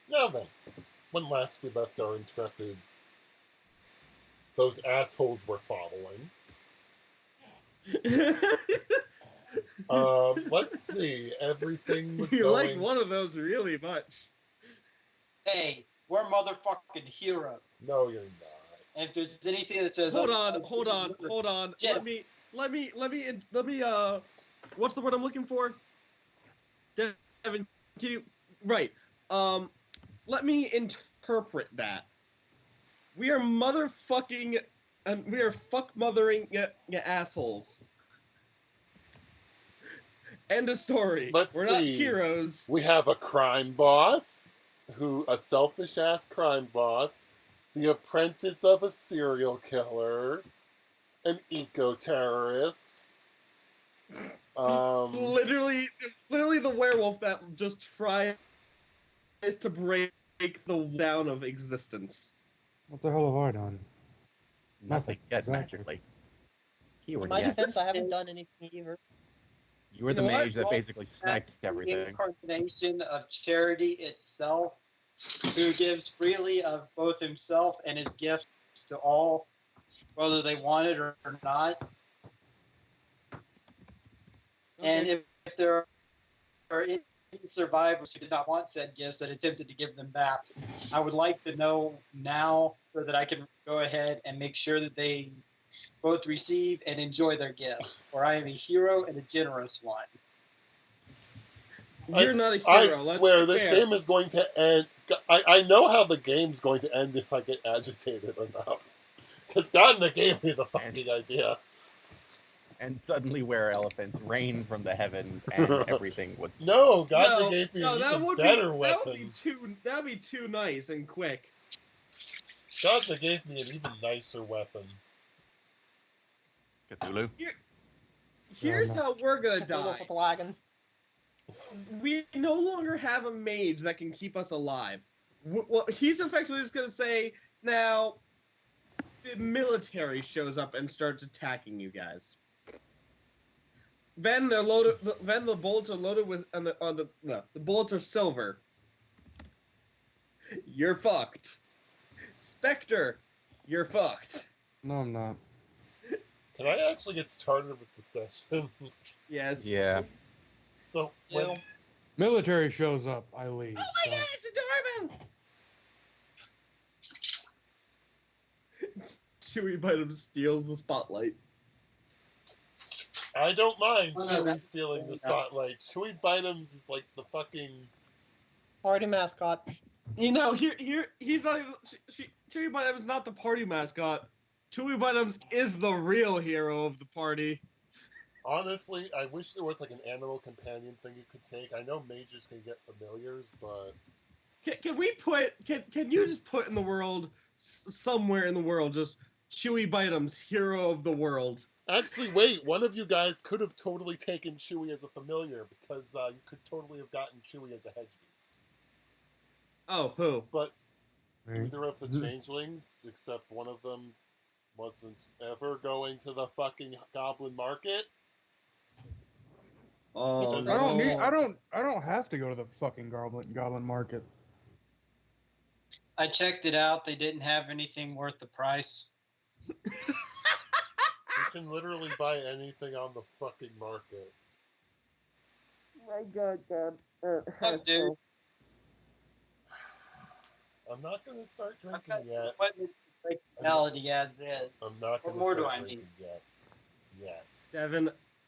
Now then, when last we left our intrepid, those assholes were following. Let's see. Everything was You like going. one of those really much. Hey, we're motherfucking heroes. No, you're not. And if there's anything that says Hold on. Jeff. Let me. What's the word I'm looking for? Devin, can you? Right. Let me interpret that. We are motherfucking, and we are fuck mothering assholes. End of story. Let's We're see. not heroes. We have a crime boss, a selfish ass crime boss, the apprentice of a serial killer, an eco-terrorist. Literally the werewolf that just tries to break the down of existence. What the hell have I done? Nothing yet, Exactly. magically. In Keyword my yet. defense, I haven't done anything either. You were You the know what? mage that basically sniped The everything. incarnation of charity itself, who gives freely of both himself and his gifts to all, whether they want it or not. And if there are any survivors who did not want said gifts and attempted to give them back, I would like to know now so that I can go ahead and make sure that they both receive and enjoy their gifts. For I am a hero and a generous one. You're not a hero. I let's swear be this fair. game is going to end. I know how the game's going to end if I get agitated enough. Because Gardner gave me the fucking idea. And suddenly were-elephants rain from the heavens and everything was... No, Gardner gave me an that even would better be, weapon. That'd be too nice and quick. Gardner gave me an even nicer weapon. Cthulhu? Here's how we're gonna Cthulhu die. with the wagon. We no longer have a mage that can keep us alive. Well, he's effectively just gonna say, now, the military shows up and starts attacking you guys. Then they're loaded. Then the bullets are loaded with, the bullets are silver. You're fucked. Spectre, you're fucked. No, I'm not. Can I actually get started with the session? Yes. Yeah. So, Ew. Military shows up, I leave. Oh my god, it's adorable! Chewie Bottom steals the spotlight. I don't mind Oh, no, Chewie that's- stealing the spotlight. Chewie Bitems is like the fucking... Party mascot. You know, he's not even. Chewie Bottom is not the party mascot. Chewie Bottoms is the real hero of the party. Honestly, I wish there was like an animal companion thing you could take. I know mages can get familiars, but... Can we put? Can you just put in the world, somewhere in the world, just Chewie Bottoms, hero of the world? Actually, wait, one of you guys could have totally taken Chewie as a familiar, because you could totally have gotten Chewie as a hedge beast. Oh, who? But Me. neither of the changelings, except one of them, wasn't ever going to the fucking goblin market. Oh, I don't have to go to the fucking goblin market. I checked it out. They didn't have anything worth the price. You can literally buy anything on the fucking market. My God. Oh, dude. I'm not going to start I've drinking got yet. what is personality as is. I'm not What going to more do start I drinking yet.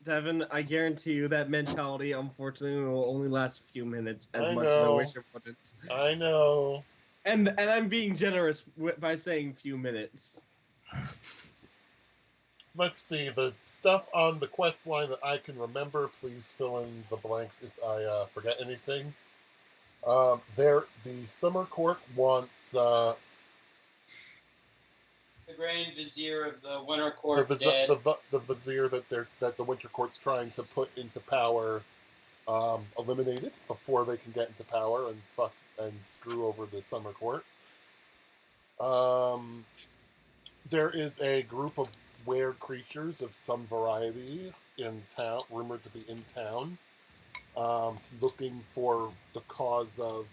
Devin, I guarantee you that mentality, unfortunately, will only last a few minutes. As I much as I know. wish it wouldn't. I know. And I'm being generous by saying few minutes. Let's see, the stuff on the quest line that I can remember, please fill in the blanks if I forget anything. The Summer Court wants The Grand Vizier of the Winter Court dead. the Vizier that the Winter Court's trying to put into power eliminated before they can get into power and fuck and screw over the Summer Court. There is a group of weird creatures of some variety in town, rumored to be in town, looking for the cause of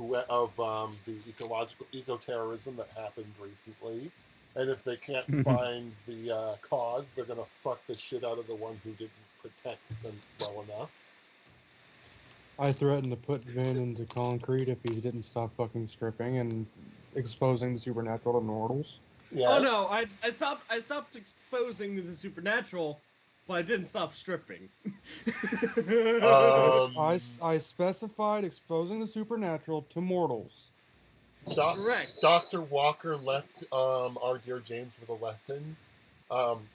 the ecological eco-terrorism that happened recently. And if they can't find the cause, they're gonna fuck the shit out of the one who didn't protect them well enough. I threatened to put Vin into concrete if he didn't stop fucking stripping and exposing the supernatural to mortals. Yes. Oh no, I stopped exposing the supernatural, but I didn't stop stripping. I specified exposing the supernatural to mortals. Correct. Dr. Walker left our dear James with a lesson.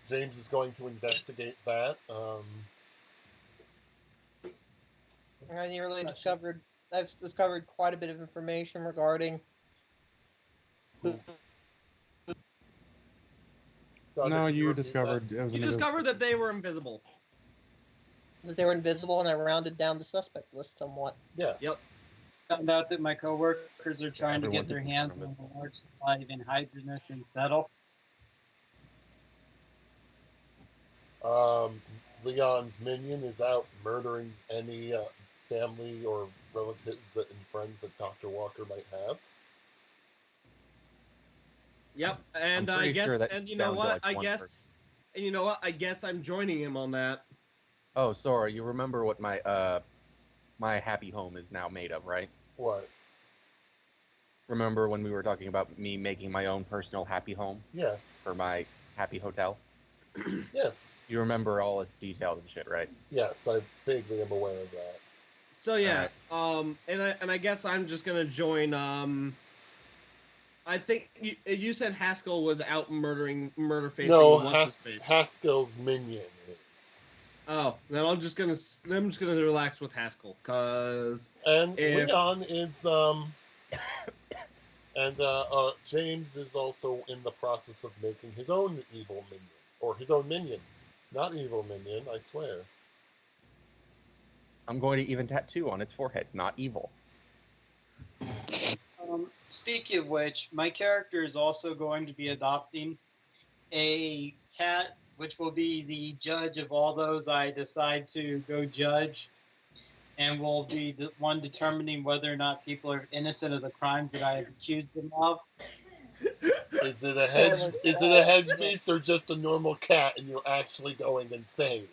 James is going to investigate that. I've discovered quite a bit of information regarding No, can you repeat discovered it was You an discovered that they were invisible. that they were invisible, and I rounded down the suspect list somewhat. that? Yes. Yep. Found out that my coworkers are trying to Everyone get their did hands remember. on a large supply of anhydrous and settle. Leon's minion is out murdering any family or relatives and friends that Dr. Walker might have. Yep, and I'm I pretty guess, sure that and you know down to, what? like, I one guess, person. and you know what? I guess I'm joining him on that. Oh, Sora, you remember what my my happy home is now made of, right? What? Remember when we were talking about me making my own personal happy home Yes. for my happy hotel? Yes. You remember all the details and shit, right? Yes, I vaguely am aware of that. So yeah, and I guess I'm just gonna join. I think you said Haskell was out murder facing. No, what's his face? Haskell's minion is. Oh, then I'm just gonna relax with Haskell, cause And if- Leon is and James is also in the process of making his own evil minion, or his own minion, not evil minion, I swear. I'm going to even tattoo on its forehead, not evil. Speaking of which, my character is also going to be adopting a cat, which will be the judge of all those I decide to go judge, and will be the one determining whether or not people are innocent of the crimes that I have accused them of. Is it a hedge beast or just a normal cat and you're actually going insane?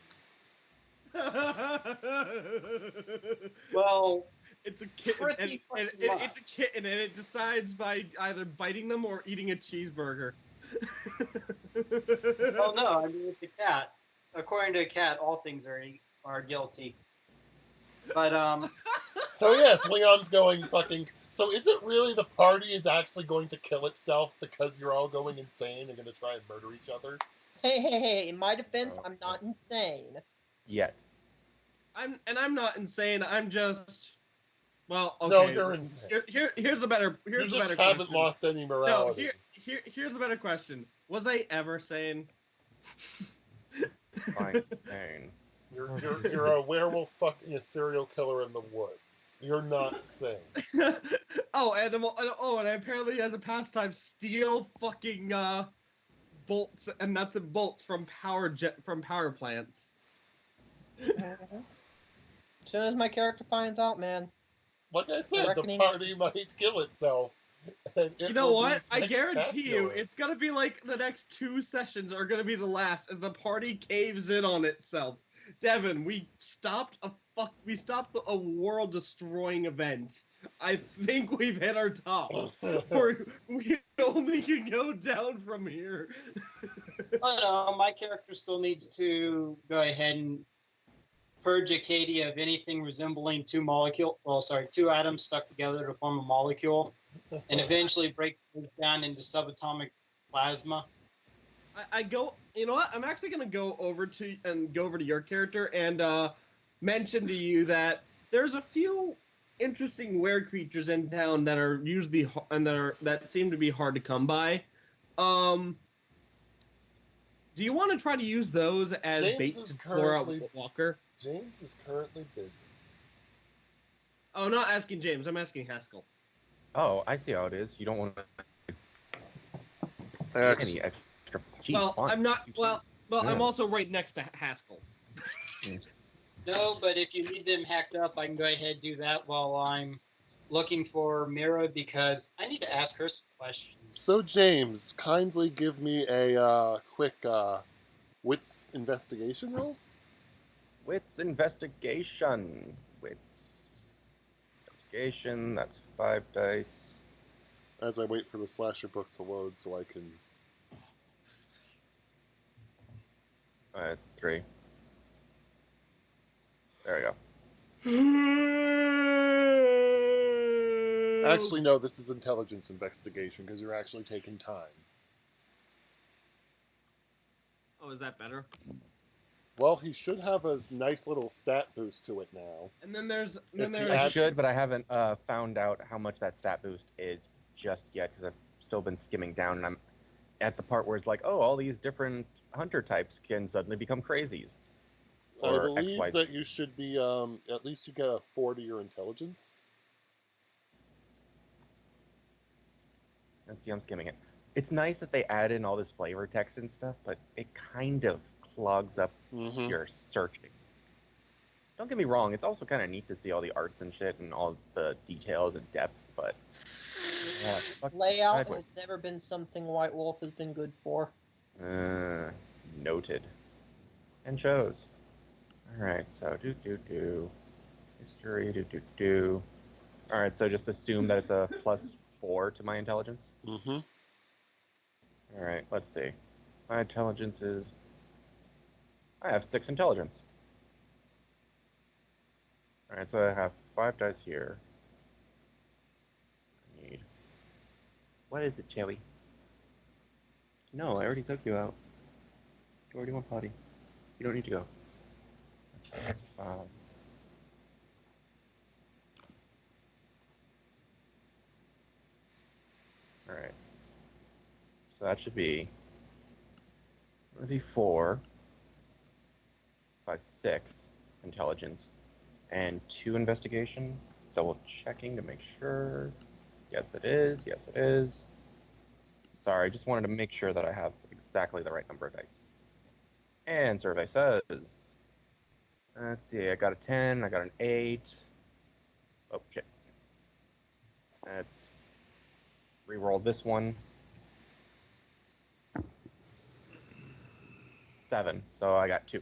Well, it's a kitten, and pretty fucking it's a kitten, and it decides by either biting them or eating a cheeseburger. well, no, I mean it's a cat. According to a cat, all things are guilty. But So yes, Leon's going fucking. So is it really the party is actually going to kill itself because you're all going insane and going to try and murder each other? Hey! In my defense, Oh, I'm not insane. Yet. I'm not insane. I'm just. Well, okay. No, you're insane. Here's the better. You Here's the just better haven't question. lost any No, morality. here's the better question. Was I ever sane? Fine, sane. You're a werewolf fucking a serial killer in the woods. You're not sane. and I apparently as a pastime steal fucking bolts and nuts and bolts from power plants. As soon as my character finds out, man. Like I said, Reckoning. the party might kill itself. And it You know will be what? I guarantee you, spectacular. it's gonna be like the next 2 sessions are gonna be the last as the party caves in on itself. Devin, we stopped a world-destroying event. I think we've hit our top. We only can go down from here. no, my character still needs to go ahead and purge Acadia of anything resembling two atoms stuck together to form a molecule, and eventually break those down into subatomic plasma. You know what? I'm actually gonna go over to your character and mention to you that there's a few interesting were creatures in town that are usually that seem to be hard to come by. Do you want to try to use those as James bait is to lure out currently- Walker? James is currently busy. Oh, not asking James. I'm asking Haskell. Oh, I see how it is. You don't want to any extra. Gee, Well, fine. I'm not. Well, Yeah. I'm also right next to Haskell. No, but if you need them hacked up, I can go ahead and do that while I'm looking for Mira because I need to ask her some questions. So, James, kindly give me a quick wits investigation roll. Wits investigation. Wits investigation. That's 5 dice. As I wait for the slasher book to load so I can... That's 3. There we go. Actually, no, this is intelligence investigation because you're actually taking time. Oh, is that better? Well, he should have a nice little stat boost to it now. And then there's If you I add- should, but I haven't found out how much that stat boost is just yet because I've still been skimming down, and I'm at the part where it's like, oh, all these different hunter types can suddenly become crazies. I Or believe XYZ. that you should be, at least you get a 4 to your intelligence. Let's see, I'm skimming it. It's nice that they add in all this flavor text and stuff, but it kind of clogs up Mm-hmm. your searching. Don't get me wrong, it's also kind of neat to see all the arts and shit and all the details and depth, but Layout sideways. has never been something White Wolf has been good for. Noted. And shows. Alright, so history, Alright, so just assume that it's a +4 to my intelligence. Mm-hmm. Alright, let's see. My intelligence is... I have 6 intelligence. Alright, so I have 5 dice here. I need... What is it, Joey? No, I already took you out. You already went potty. You don't need to go. Alright. So that should be 4 by 6 intelligence and 2 investigation. Double checking to make sure. Yes, it is. Yes, it is. Sorry, just wanted to make sure that I have exactly the right number of dice. And survey says, let's see, I got a 10, I got an 8. Oh, shit. Let's re-roll this one. 7, so I got 2.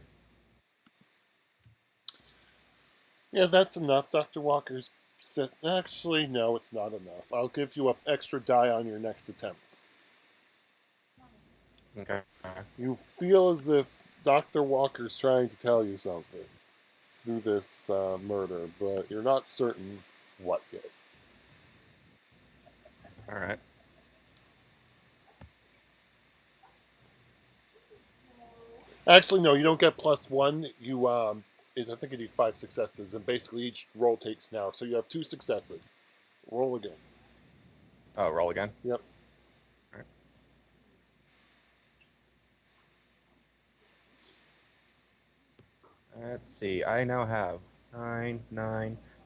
Yeah, that's enough. Dr. Walker's said, actually, no, it's not enough. I'll give you an extra die on your next attempt. Okay. You feel as if Dr. Walker's trying to tell you something through this murder, but you're not certain what yet. Alright. Actually, no, you don't get +1. You, I think you need 5 successes, and basically each roll takes now. So you have 2 successes. Roll again. Oh, roll again? Yep. Alright. Let's see, I now have 9.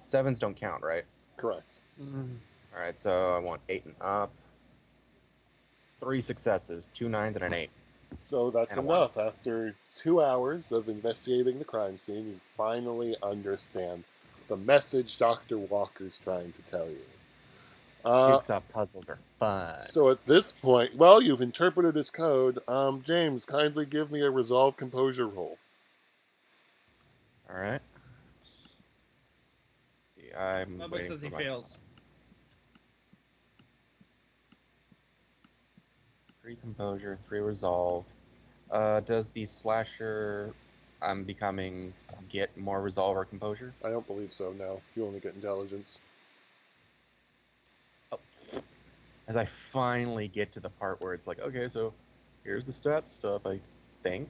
7s don't count, right? Correct. Alright, so I want 8 and up. 3 successes, 2 9s and an 8. So that's And a 1. enough. After 2 hours of investigating the crime scene, you finally understand the message Dr. Walker's trying to tell you. Jigsaw puzzles are fun. So at this point, well, you've interpreted his code. James, kindly give me a resolve composure roll. Alright. See, I'm Public waiting says for he my... fails. 3 composure, 3 resolve. Does the slasher I'm becoming get more resolve or composure? I don't believe so, no. You only get intelligence. Oh. As I finally get to the part where it's like, okay, so here's the stat stuff, I think.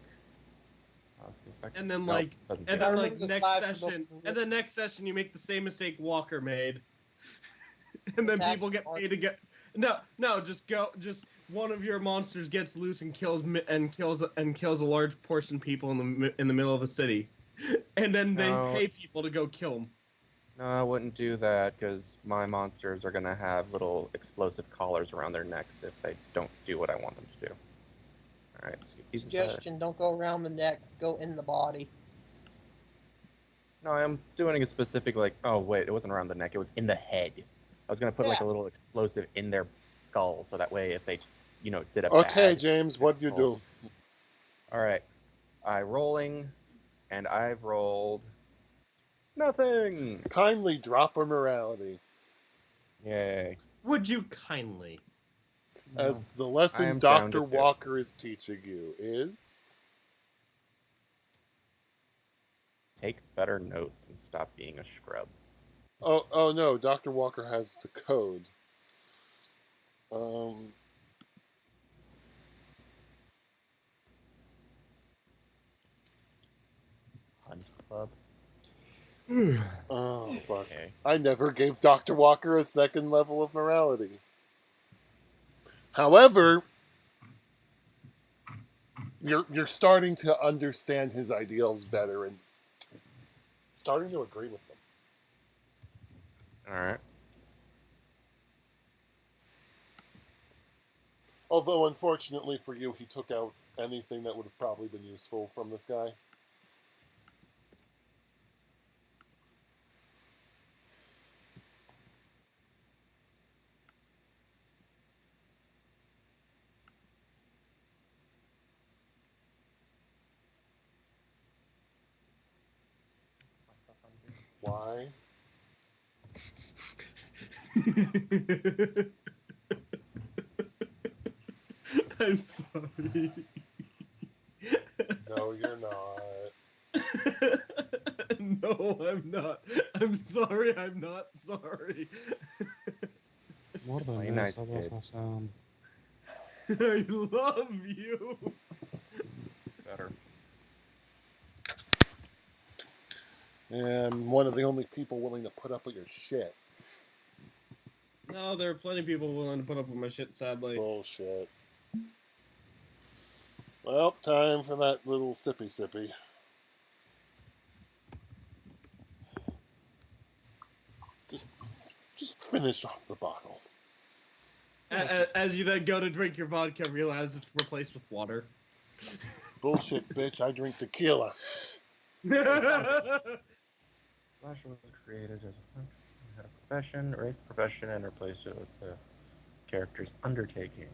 And then Nope, like, doesn't and say I then that. like remember the next slasher session, books. and then next session you make the same mistake Walker made, and then Attack people get Mark. paid to get. No, just one of your monsters gets loose and kills a large portion of people in the middle of a city, and then they No. pay people to go kill them. No, I wouldn't do that because my monsters are gonna have little explosive collars around their necks if they don't do what I want them to do. Alright, so these are- Suggestion: don't go around the neck. Go in the body. No, I'm doing a specific, like, oh wait, it wasn't around the neck, it was in the head. I was gonna put like Yeah. a little explosive in their skull, so that way if they, did a Okay, bad. James, what'd you do? All right, rolling, and I've rolled nothing. Kindly drop a morality. Yay! Would you kindly? As the I lesson am down to Dr. 2. Walker is teaching you is... Take better note and stop being a scrub. Oh no, Dr. Walker has the code. Um, Hunt club. oh, fuck. Okay. I never gave Dr. Walker a second level of morality. However, you're starting to understand his ideals better and starting to agree with them. All right. Although, unfortunately for you, he took out anything that would have probably been useful from this guy. Why? I'm sorry. No, you're not. No, I'm not. I'm sorry. I'm not sorry. What a Play mess. nice, I lost kid. my sound. I love you. Better. And one of the only people willing to put up with your shit. No, there are plenty of people willing to put up with my shit, sadly. Bullshit. Well, time for that little sippy. Just finish off the bottle. As you then go to drink your vodka, realize it's replaced with water. Bullshit, bitch. I drink tequila. Slasher was created as a had a profession, erased the profession, and replaced it with the character's undertaking.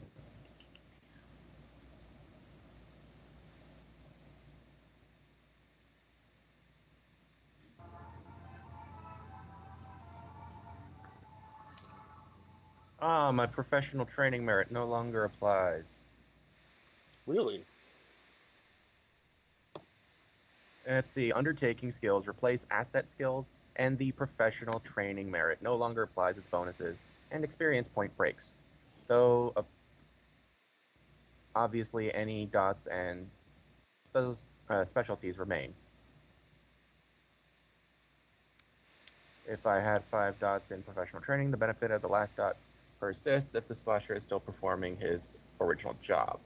Ah, my professional training merit no longer applies. Really? Let's see, undertaking skills replace asset skills, and the professional training merit no longer applies as bonuses, and experience point breaks. Though, obviously, any dots and those specialties remain. If I had 5 dots in professional training, the benefit of the last dot persists if the slasher is still performing his original job.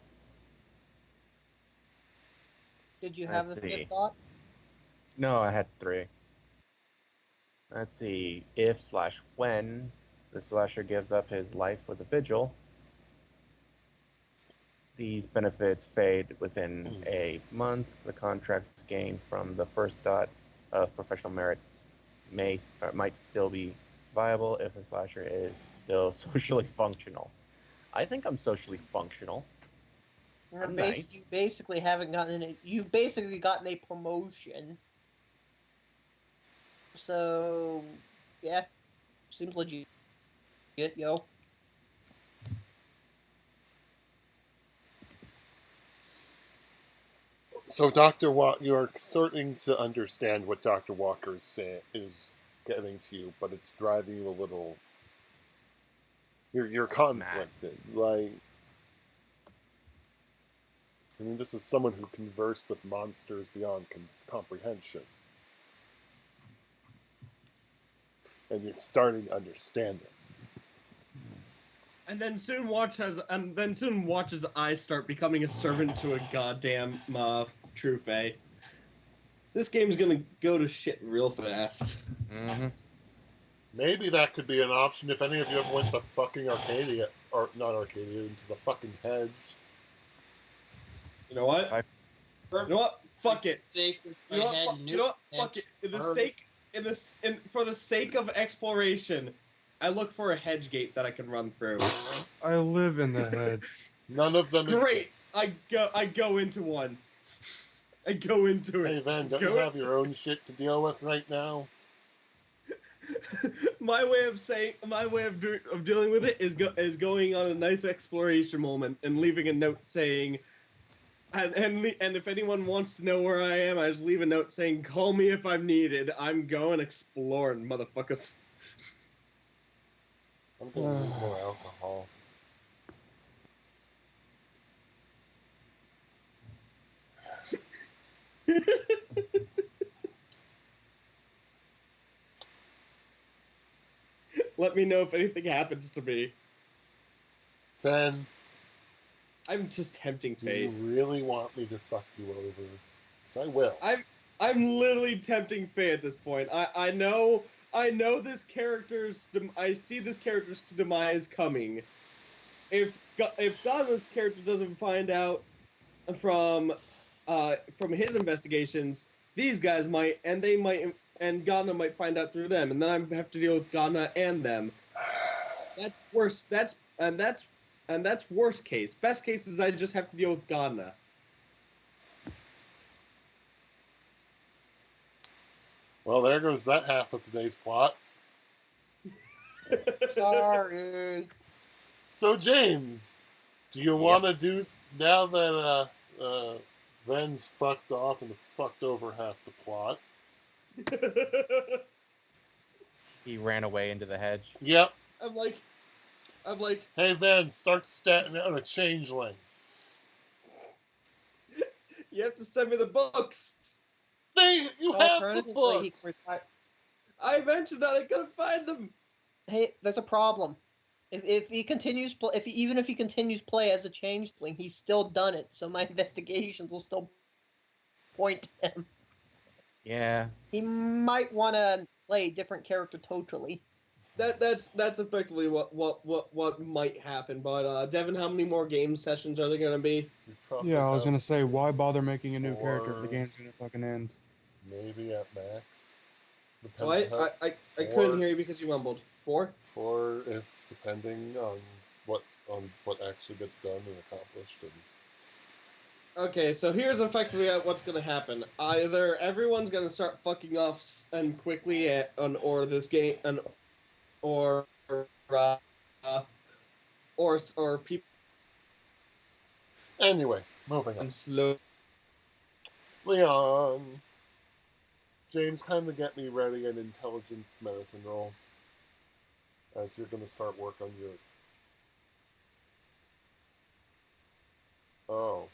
Did you have Let's the see. fifth dot? No, I had 3. Let's see. If/when the slasher gives up his life with a vigil, these benefits fade within a month. The contracts gained from the first dot of professional merits might still be viable if the slasher is still socially functional. I think I'm socially functional. Nice. You basically haven't gotten you've basically gotten a promotion. So, yeah, seems legit, yo. So, Dr. Walker, you're starting to understand what Dr. Walker is getting to you, but it's driving you a little. You're conflicted. Like, I mean, this is someone who conversed with monsters beyond comprehension, and you're starting to understand it. And then soon watch his eyes start becoming a servant to a goddamn true fae. This game's gonna go to shit real fast. Mm-hmm. Maybe that could be an option if any of you ever went to fucking Arcadia, or not Arcadia, into the fucking hedge. You know what? You know what? Fuck it. Sake of You know my what? head, You know what? Fuck it. For the sake of exploration, I look for a hedge gate that I can run through. I live in the hedge. None of them Great. exist. I go into one. I go into Hey, it. Van, don't you have your own shit to deal with right now? my way of dealing with it is going on a nice exploration moment and leaving a note saying, and if anyone wants to know where I am, I just leave a note saying, "Call me if I'm needed. I'm going exploring, motherfuckers." I'm gonna need more alcohol. Let me know if anything happens to me. Van, I'm just tempting do you fate. really want me to fuck you over? 'Cause I will. I'm literally tempting fate at this point. I know this I see this character's demise coming. If Godwin's character doesn't find out from his investigations, these guys might, and Ghana might find out through them, and then I have to deal with Ghana and them. That's worse. That's worst case. Best case is I just have to deal with Ghana. Well, there goes that half of today's plot. Sorry. So, James, do you want to do, now that Ven's fucked off and fucked over half the plot? He ran away into the hedge. Yep. I'm like, Hey, Ven, start statting out a changeling. you have to send me the books. You have the Alternatively, he can books. retire. I mentioned that I couldn't find them. Hey, there's a problem. If he continues even if he continues play as a changeling, he's still done it. So my investigations will still point to him. Yeah. He might want to play a different character totally. That's effectively what might happen. But Devin, how many more game sessions are there gonna be? You probably Yeah, I was have gonna say, why bother making a new character if the 4, game's gonna fucking end? maybe at max. Oh, Depends on I couldn't hear you because you mumbled. 4? 4, if depending on what actually gets done and accomplished. And Okay, so here's effectively what's gonna happen. Either everyone's gonna start fucking off and quickly or this game or people anyway, moving on. and slow. Leon, James, kind of get me ready an intelligence medicine roll, as you're gonna start work on your. Oh.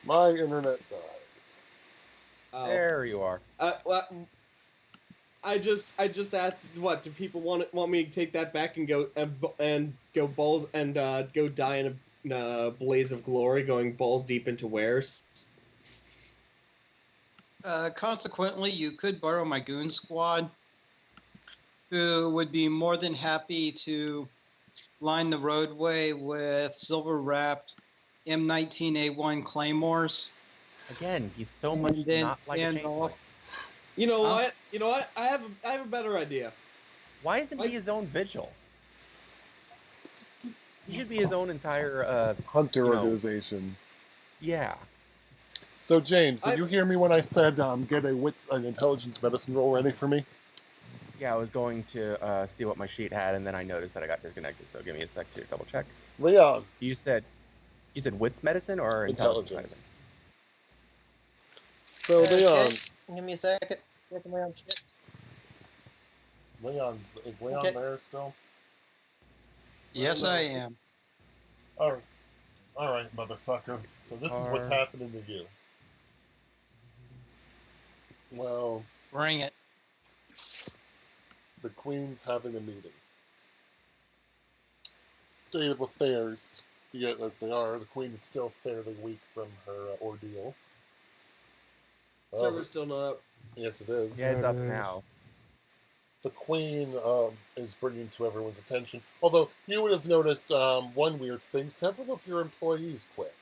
My internet died. There you are. Well, I just asked, what do people want me to take that back and go balls and go die in a blaze of glory, going balls deep into wares? Consequently, you could borrow my goon squad, who would be more than happy to line the roadway with silver-wrapped M19A1 claymores. Again, he's so much not like a changeling. You know what? I have a better idea. Why isn't he his own vigil? He should be his own entire Hunter you know. organization. Yeah. So, James, did you hear me when I said get an intelligence medicine roll ready for me? Yeah, I was going to see what my sheet had, and then I noticed that I got disconnected. So give me a sec to double check. Leon. You said wits medicine or intelligence medicine? So, Leon. Give me a second. Checking around shit. Is Leon Okay. there still? Yes, I am. All right, motherfucker. So this is what's happening to you. Well, Bring it. the Queen's having a meeting. State of affairs, be it as they are, the Queen is still fairly weak from her ordeal. Server's still not up. Yes, it is. Yeah, it's up Okay. now. The Queen is bringing to everyone's attention. Although you would have noticed one weird thing: several of your employees quit.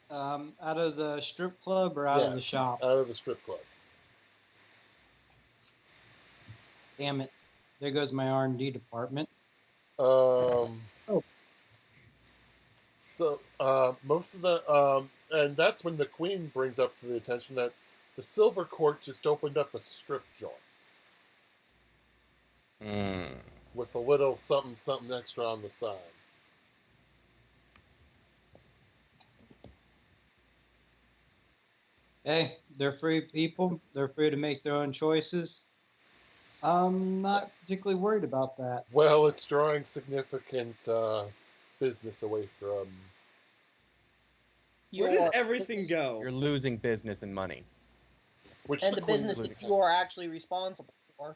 Out of the strip club or out of the Yes, shop? out of the strip club. Damn it. There goes my R&D department. So most of the and that's when the Queen brings up to the attention that the Silver Court just opened up a strip joint Hmm. with a little something something extra on the side. Hey, they're free people. They're free to make their own choices. I'm not particularly worried about that. Well, it's drawing significant business away from. Where did Your everything business- go? You're losing business and money. Which And the the Queen business would- that you are actually responsible for.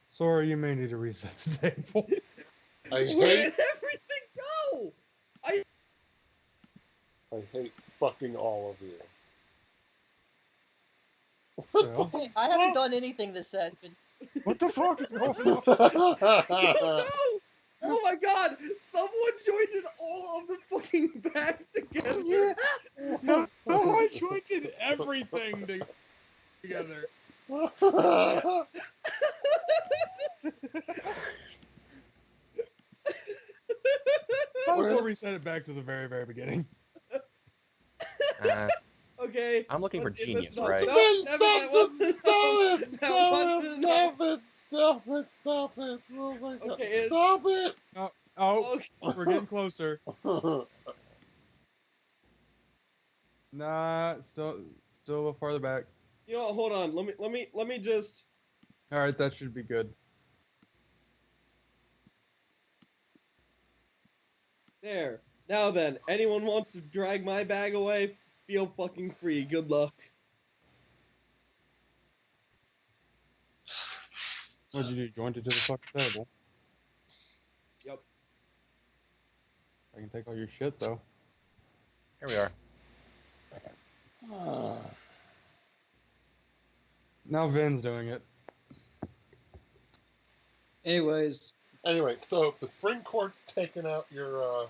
Sorry, you may need to reset the table. I Where hate. did everything go? I hate fucking all of you. Well, Hey, I haven't done anything this session. what the fuck is going on? Oh no! Oh my god! Someone joined all of the fucking bags together. Yeah. No, I jointed everything together. I was gonna reset it back to the very, very beginning. Okay. I'm looking for let's see if genius, this not- right? No, Ben, never, stop! that Just wasn't stop enough. it! That Stop wasn't it! enough. Stop it! Stop it! Stop it! Oh my god! Okay, it's- Stop it! Oh, Okay. we're getting closer. Nah, still a little farther back. You know what? Hold on. Let me just. All right, that should be good. There. Now then, anyone wants to drag my bag away? Feel fucking free. Good luck. What'd you do? Joined it to the fucking table. Yep. I can take all your shit though. Here we are. Now Vin's doing it. Anyways, Anyway, so the Spring Court's taken out your.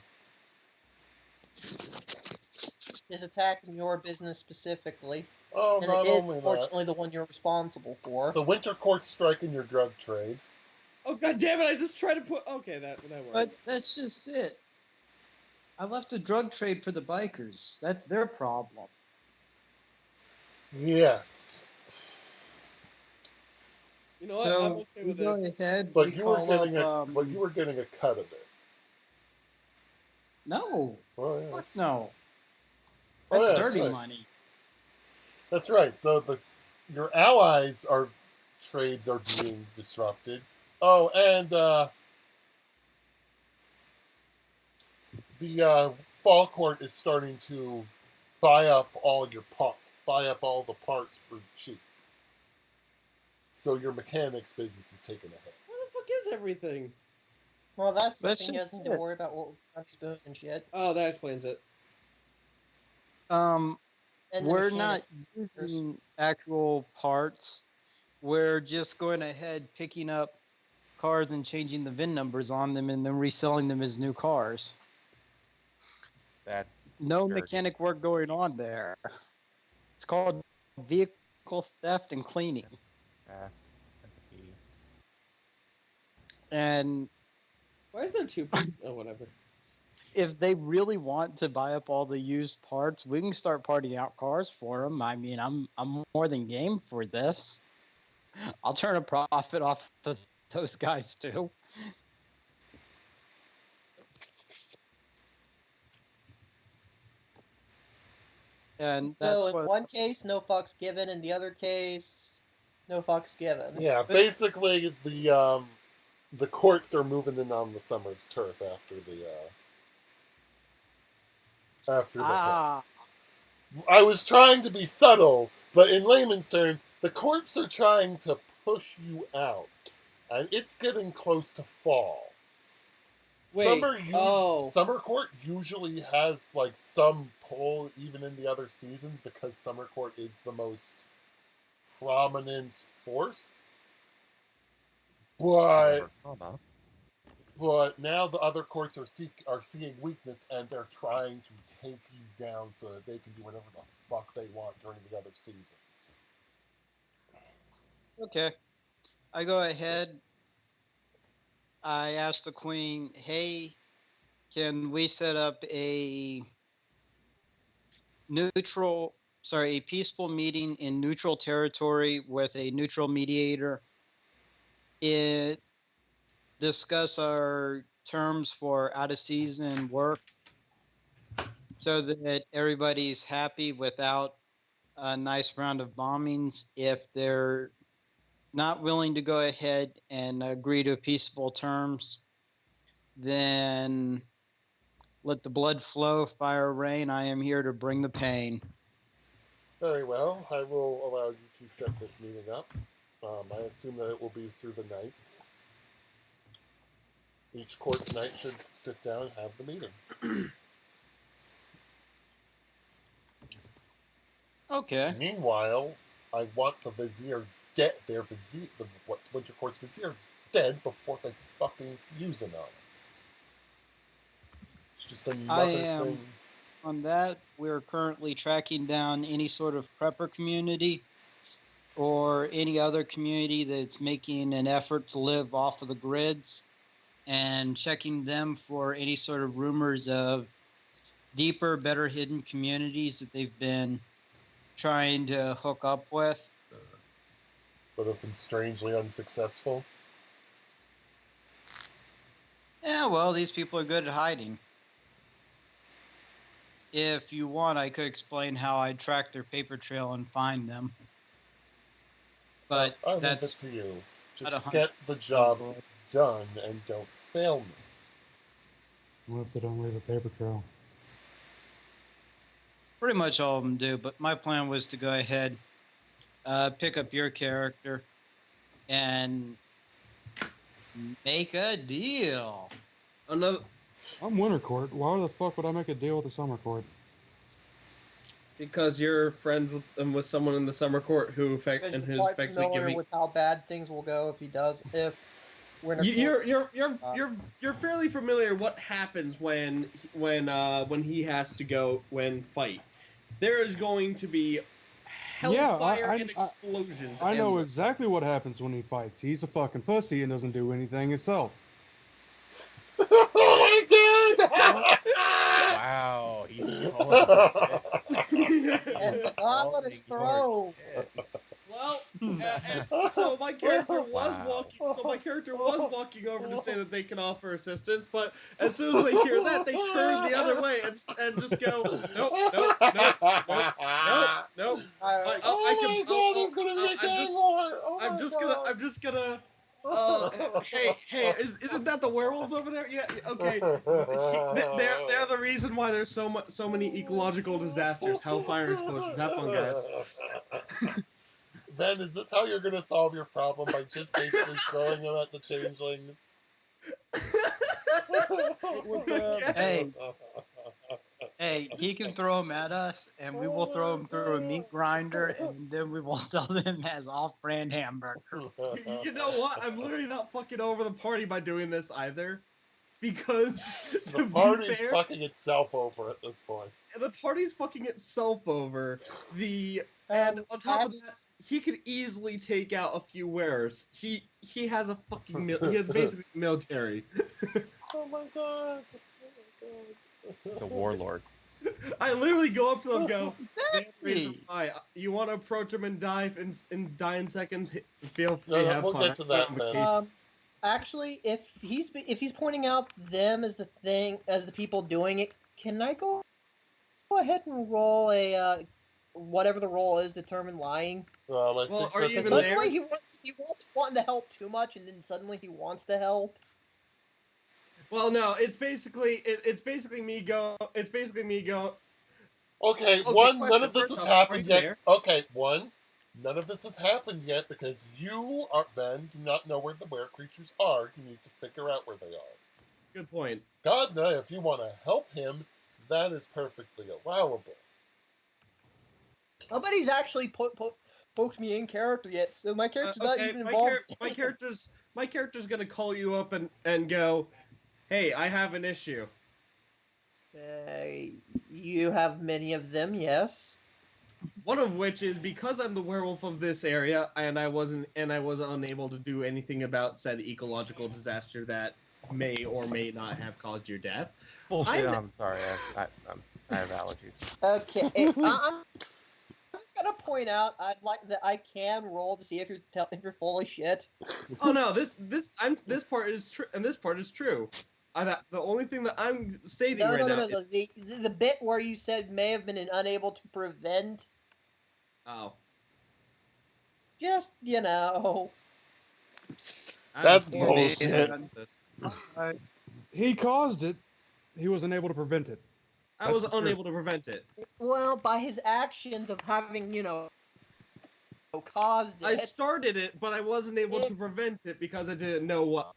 Is attacking your business specifically. Oh, And not it is, only that. unfortunately, the one you're responsible for. The Winter Court's striking your drug trade. Oh god damn it! I just tried to put. Okay, that works. but that's just it. I left the drug trade for the bikers. That's their problem. Yes. You know what? I'm So okay we with go this. ahead. But we you were call getting up, but you were getting a cut of it. No, Oh yeah. fuck no. Oh, That's yeah, that's dirty right. money. That's right. So your allies are trades are being disrupted. Oh, and the Fall Court is starting to buy up all the parts for cheap. So your mechanics business is taking a hit. Where the fuck is everything? Well, that's That's something he just doesn't need to it. worry about what spoon and shit. Oh, that explains it. And the We're machine not is- using actual parts. We're just going ahead picking up cars and changing the VIN numbers on them and then reselling them as new cars. That's No dirty. mechanic work going on there. It's called vehicle theft and cleaning. That's the key. And Why is there two? Oh, whatever. if they really want to buy up all the used parts, we can start parting out cars for them. I mean, I'm more than game for this. I'll turn a profit off of those guys too. And that's So in what one case, no fucks given. In the other case, no fucks given. Yeah, basically the courts are moving in on the Summers turf after the hit. Ah, I was trying to be subtle, but in layman's terms, the courts are trying to push you out, and it's getting close to fall. Wait, Summer Court usually has like some pull even in the other seasons because Summer Court is the most prominent force. But now the other courts are seeing weakness and they're trying to take you down so that they can do whatever the fuck they want during the other seasons. okay. I go ahead. I ask the queen, hey, can we set up a peaceful meeting in neutral territory with a neutral mediator? Discuss our terms for out of season work so that everybody's happy without a nice round of bombings. If they're not willing to go ahead and agree to peaceful terms, then let the blood flow, fire rain. I am here to bring the pain. Very well. I will allow you to set this meeting up. I assume that it will be through the nights. Each court's knight should sit down and have the meeting. Okay. Meanwhile, I want the Vizier dead. Winter Court's Vizier dead before they fucking use him on us. It's just another thing. On that, we're currently tracking down any sort of prepper community or any other community that's making an effort to live off of the grids and checking them for any sort of rumors of deeper, better hidden communities that they've been trying to hook up with. But have been strangely unsuccessful. Yeah, well, these people are good at hiding. If you want, I could explain how I track their paper trail and find them. But I leave that's it to you. not Just a get the job done and don't fail me. What if they don't leave a paper trail? pretty much all of them do. But my plan was to go ahead, pick up your character, and make a deal. Another, I'm Winter Court. Why the fuck would I make a deal with the Summer Court? because you're friends with someone in the summer court who's Because you're who's quite effectively familiar giving. with how bad things will go if he does. If Winter You're fairly familiar what happens when he has to go fight. There is going to be hellfire and explosions. I know and- exactly what happens when he fights. He's a fucking pussy and doesn't do anything himself. Oh my god! Wow, he's calling shit. and God let us throw. Well, so my character was Wow. walking. So my character was walking over to say that they can offer assistance, but as soon as they hear that, they turn the other way and just go, nope. Oh my god, there's gonna be a gang war! Oh I'm just gonna. Hey, isn't that the werewolves over there? Yeah, okay. They're the reason why there's so many ecological disasters, hellfire and explosions. Have fun, guys. Then is this how you're gonna solve your problem, by just basically throwing them at the changelings? Hey, he can throw them at us, and we will throw them through a meat grinder, and then we will sell them as off-brand hamburger. You know what? I'm literally not fucking over the party by doing this either, because The party's fucking itself over at this point. the party's fucking itself over. And on top of that, he could easily take out a few wearers. He has a fucking he has basically military. Oh my god. The warlord. I literally go up to them and go, Hey. "Hi, you want to approach him and die in seconds? Feel free, No, have we'll fun." get to that then. Actually, if he's pointing out them as the people doing it, can I go ahead and roll a whatever the role is, determine lying? Well, are you Because even there? suddenly he wasn't wanting to help too much, and then suddenly he wants to help. Well, no, it's basically me go. Okay, Okay, one, none question, of this first has off, happened are you yet. there? Okay, one, none of this has happened yet because you are then do not know where the were creatures are. You need to figure out where they are. Good point. God, no, if you want to help him, that is perfectly allowable. Nobody's actually poked me in character yet, so my character's not Okay, even involved. my character's gonna call you up and go, hey, I have an issue. You have many of them, yes. One of which is because I'm the werewolf of this area, and I was unable to do anything about said ecological disaster that may or may not have caused your death. Bullshit. I'm- I'm sorry. I have allergies. Okay, I'm just gonna point out I'd like that I can roll to see if you're full of shit. Oh no, this part is true, and this part is true. The only thing that I'm stating No, right now. no. The bit where you said may have been unable to prevent. Oh. Just That's I'm bullshit. He caused it. He was unable to prevent it. I was That's the truth. unable to prevent it. Well, by his actions of having caused it. I started it, but I wasn't able to prevent it because I didn't know what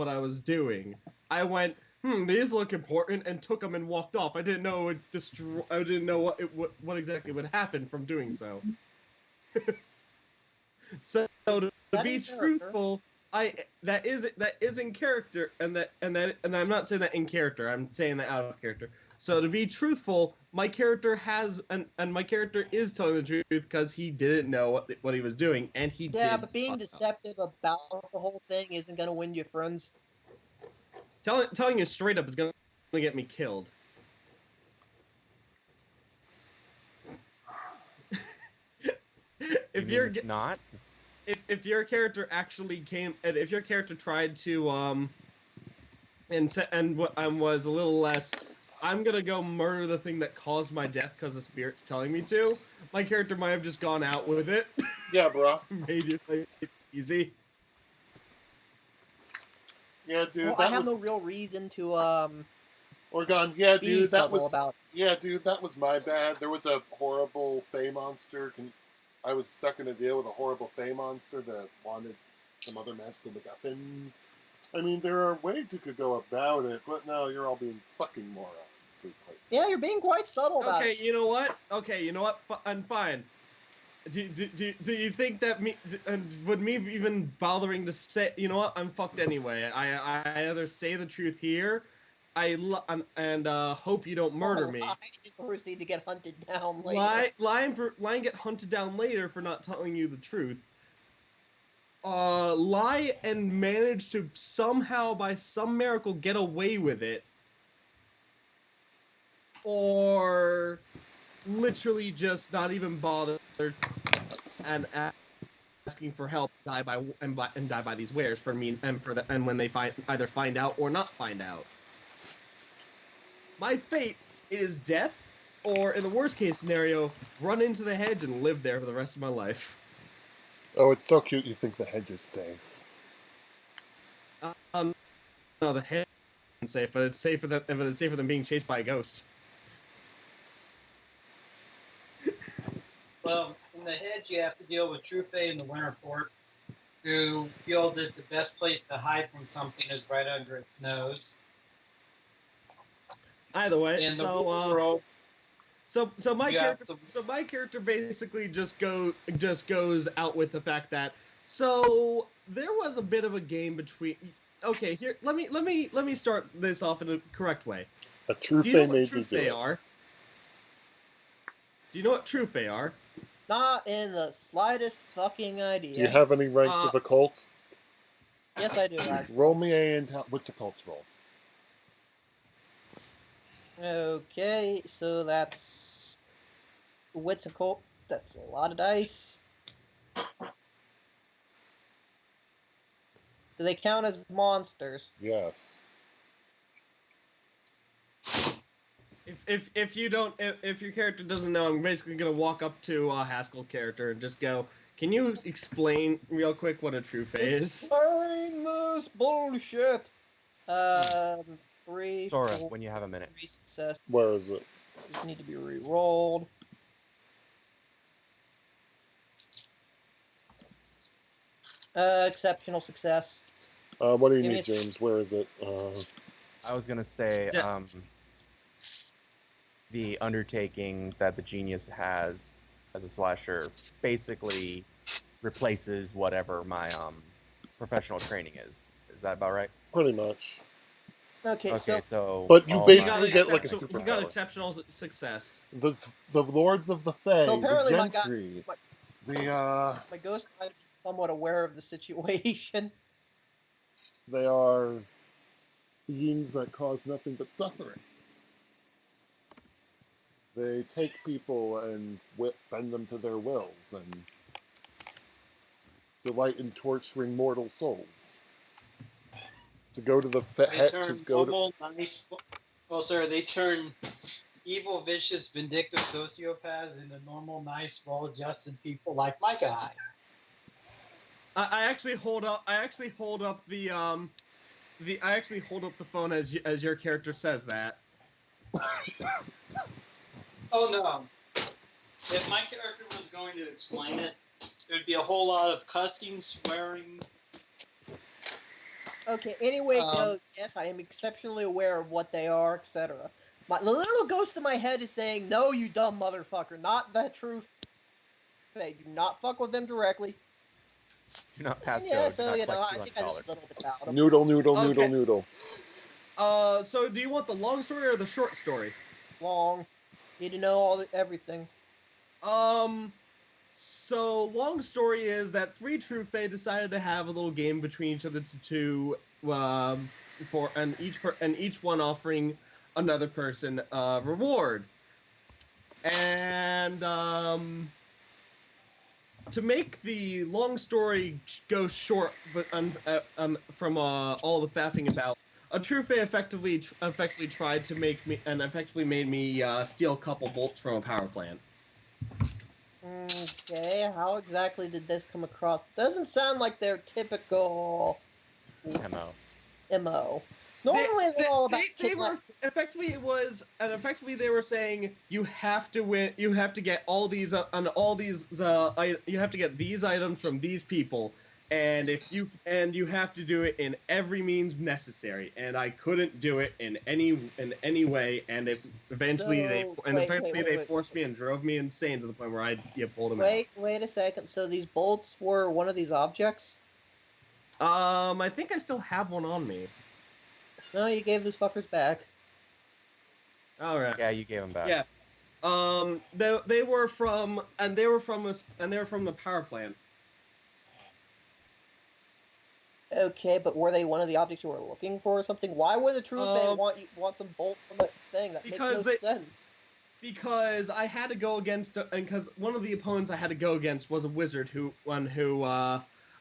I was doing. I went, these look important, and took them and walked off. I didn't know it would destroy. I didn't know what exactly would happen from doing so. So to be truthful, that is in character, and I'm not saying that in character. I'm saying that out of character. So to be truthful, my character has and my character is telling the truth because he didn't know what he was doing, and he did. Yeah, but being deceptive about the whole thing isn't gonna win you friends. Telling you straight up is gonna get me killed. If you're not, if your character actually if your character tried to and was a little less, I'm gonna go murder the thing that caused my death because the spirit's telling me to. My character might have just gone out with it. Yeah, bro. Made it like, easy. Yeah, dude. Well, I have no real reason to Oregon, yeah, be dude, that subtle was about. yeah, dude, that was my bad. There was a horrible Fey monster. I was stuck in a deal with a horrible Fey monster that wanted some other magical MacGuffins. I mean, there are ways you could go about it, but no, you're all being fucking morons. Yeah, you're being quite subtle about it. Okay, you know what? I'm fine. Do you think that would me even bothering to say, you know what? I'm fucked anyway. I either say the truth here, and hope you don't murder me. Lie and proceed to get hunted down later. Lie and get hunted down later for not telling you the truth. Lie and manage to somehow, by some miracle, get away with it. Or literally just not even bother and asking for help, die by these wares for me and when they either find out or not find out. My fate is death, or in the worst case scenario, run into the hedge and live there for the rest of my life. Oh, it's so cute. You think the hedge is safe? No, the hedge isn't safe, but it's safer than being chased by a ghost. Well, in the hedge, you have to deal with True Fae and the Winter Court, who feel that the best place to hide from something is right under its nose. Either way, In the so world, my you have character, so my character basically just goes out with the fact that so there was a bit of a game between. Okay, here let me start this off in a correct way. A true Do you know Fey what made true me do Fae it. are? Do you know what true Fae are? Not in the slightest fucking idea. Do you have any ranks of occult? Yes, I do. Actually. Roll me a what's occult's roll? Okay, so that's wits occult. That's a lot of dice. Do they count as monsters? Yes. If your character doesn't know, I'm basically gonna walk up to Haskell character and just go, can you explain real quick what a true Fae is? Explain this bullshit. 3. Sora, 4, when you have a minute. 3 success. Where is it? These need to be re-rolled. Exceptional success. What do you Give me need, a- James? Where is it? I was gonna say, Yeah. The undertaking that the genius has as a slasher basically replaces whatever my professional training is. Is that about right? Pretty much. Okay, Okay, so But you all basically my- get like a You got exceptional success. the Lords of the Fae, So the apparently my guy- Gentry, my- the my ghost trying to be somewhat aware of the situation. they are beings that cause nothing but suffering. They take people and bend them to their wills and delight in torturing mortal souls. To go to the They to turn go to normal, nice. Oh, sorry, they turn evil, vicious, vindictive sociopaths into normal, nice, well-adjusted people like my guy. I actually hold up the phone as your character says that. Oh no! If my character was going to explain it, it would be a whole lot of cussing, swearing. Okay, anyway it goes, yes, I am exceptionally aware of what they are, etc. The little ghost in my head is saying, no, you dumb motherfucker, not the truth. Do not fuck with them directly. Do not pass And yeah, go. Do so, not you know, collect I think I know $200. a little bit about them. noodle. So do you want the long story or the short story? Long. Need to know everything. So long story is that three true fae decided to have a little game between each other and each one offering another person a reward. And to make the long story go short, but from all the faffing about, a true fae effectively tried to make me and effectively made me steal a couple bolts from a power plant. Okay, how exactly did this come across? Doesn't sound like their typical MO. Normally they're all about they were effectively they were saying you have to win, you have to get all these you have to get these items from these people, and you have to do it in every means necessary, and I couldn't do it in any way, and eventually they forced me and drove me insane to the point where I pulled them out. Wait a second. So these bolts were one of these objects? I think I still have one on me. No, you gave those fuckers back. All right. Yeah, you gave them back. Yeah. They were from the power plant. Okay, but were they one of the objects you were looking for or something? Why would the truth fae want some bolt from a thing? That makes no sense. Because I had to go against, and because one of the opponents I had to go against was a wizard who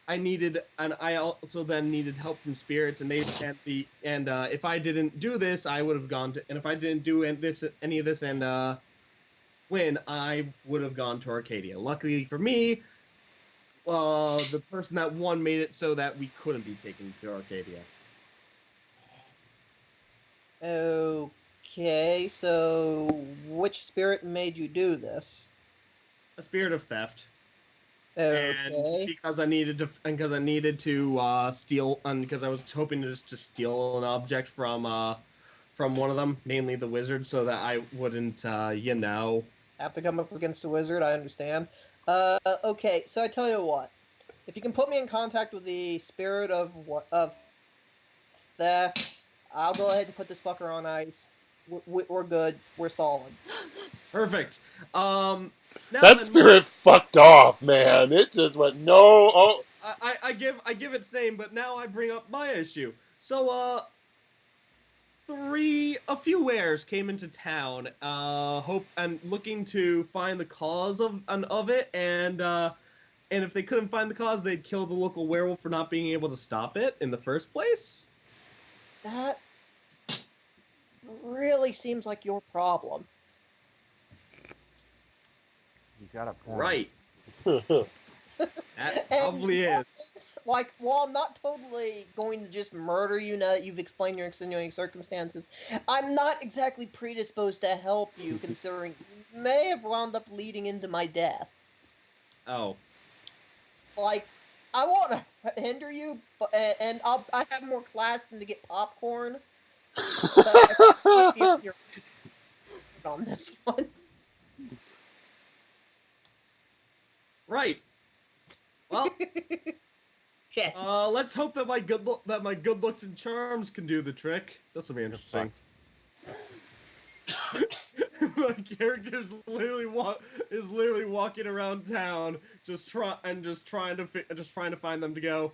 I needed, and I also then needed help from spirits, and if I didn't do this, I would have gone to, and if I didn't do any of this and win, I would have gone to Arcadia. Luckily for me, the person that won made it so that we couldn't be taken to Arcadia. Okay, so which spirit made you do this? A spirit of theft. Okay. And because I needed to steal, and because I was hoping to steal an object from one of them, namely the wizard, so that I wouldn't have to come up against a wizard. I understand. Okay, so I tell you what, if you can put me in contact with the spirit of theft, I'll go ahead and put this fucker on ice. We're good. We're solid. Perfect. That spirit fucked off, man. It just went no. Oh. I give its name, but now I bring up my issue. So a few wares came into town, looking to find the cause of it, and if they couldn't find the cause, they'd kill the local werewolf for not being able to stop it in the first place. That really seems like your problem. He's got a point. Right. That And probably is. like, while I'm not totally going to just murder you now that you've explained your extenuating circumstances, I'm not exactly predisposed to help you, considering you may have wound up leading into my death. Oh. Like, I won't hinder you, but and I have more class than to get popcorn. But I feel you're on this one. Right. Well, Shit. let's hope that my good looks and charms can do the trick. This will be interesting. My character is literally walking around town, just trying to find them to go.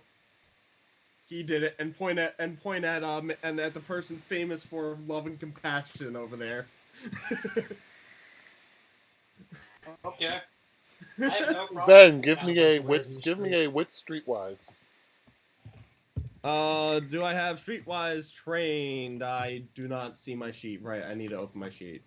He did it, and point at the person famous for love and compassion over there. Okay. I have no problem. Ven, give Got me bunch a of wit. wares in the Give me street. a wit streetwise. Do I have streetwise trained? I do not see my sheet. Right, I need to open my sheet.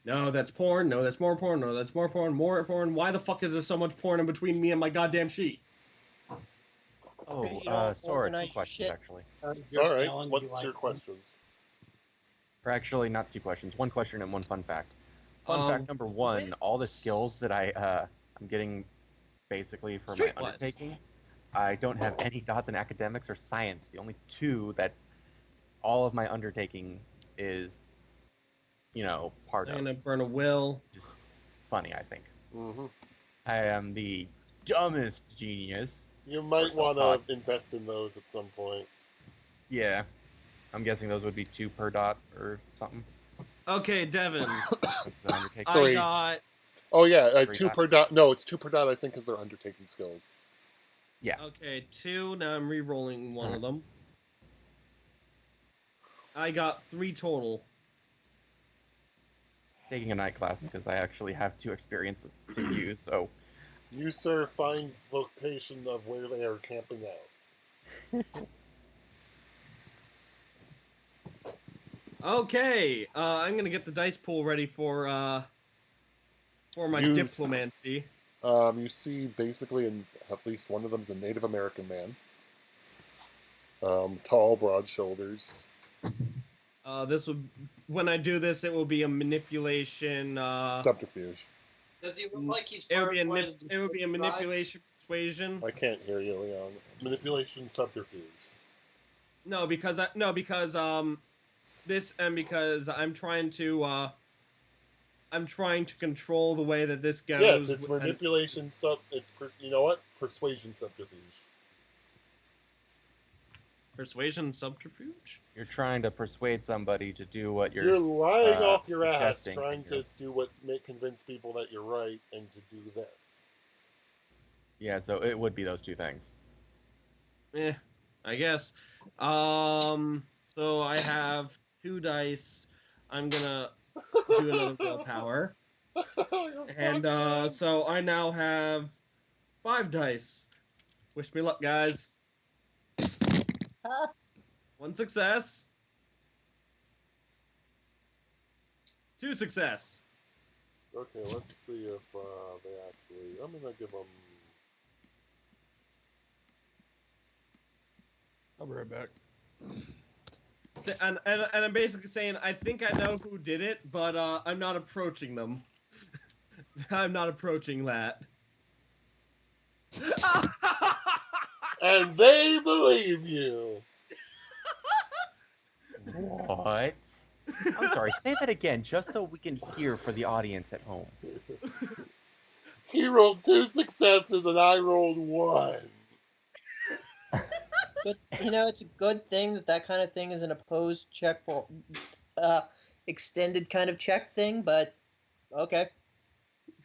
No, that's porn. No, that's more porn. No, that's more porn. More porn. Why the fuck is there so much porn in between me and my goddamn sheet? Oh, You don't Sora, organize two your questions shit. actually. Your All right. Alan, What's you like your them? questions? Or actually, not two questions. One question and one fun fact. Fun fact number one: all the skills that I'm getting basically for my Streetwise. undertaking, I don't have any dots in academics or science. The only two that all of my undertaking is, part I'm of. gonna burn a will. Which is funny, I think. Mm-hmm. I am the dumbest genius. You might want self-taught. to invest in those at some point. Yeah, I'm guessing those would be 2 per dot or something. Okay, Devin. The undertaking. I Three. got. Oh yeah, 3 2 dot. per dot. No, it's 2 per dot. I think because they're undertaking skills. Yeah. Okay, 2. Now I'm re-rolling one of them. I got 3 total. Taking a night class because I actually have 2 experience to use. So You, sir, find location of where they are camping out. Okay, I'm gonna get the dice pool ready for my Use- diplomancy. You see, basically, at least one of them is a Native American man. Tall, broad shoulders. When I do this, it will be a manipulation. Subterfuge. Does he look like he's It would part be of one of the it would be a tribes? manipulation persuasion. I can't hear you, Leon. Manipulation, subterfuge. Because I'm trying to control the way that this goes. Yes, it's and- manipulation. You know what? Persuasion, subterfuge. Persuasion subterfuge? you're trying to persuade somebody to do what You're lying off your ass, suggesting trying to to do what convince people that you're right and to do this. Yeah, so it would be those 2 things. I guess. So I have 2 dice. I'm gonna do another willpower. And so I now have 5 dice. Wish me luck, guys. 1 success. 2 success. Okay, let's see if they actually. I'm gonna give them. I'll be right back. And I'm basically saying I think I know who did it, but I'm not approaching them. I'm not approaching that. And they believe you. What? I'm sorry, say that again, just so we can hear for the audience at home. He rolled 2 successes and I rolled 1. But, it's a good thing that kind of thing is an opposed check for extended kind of check thing, but okay.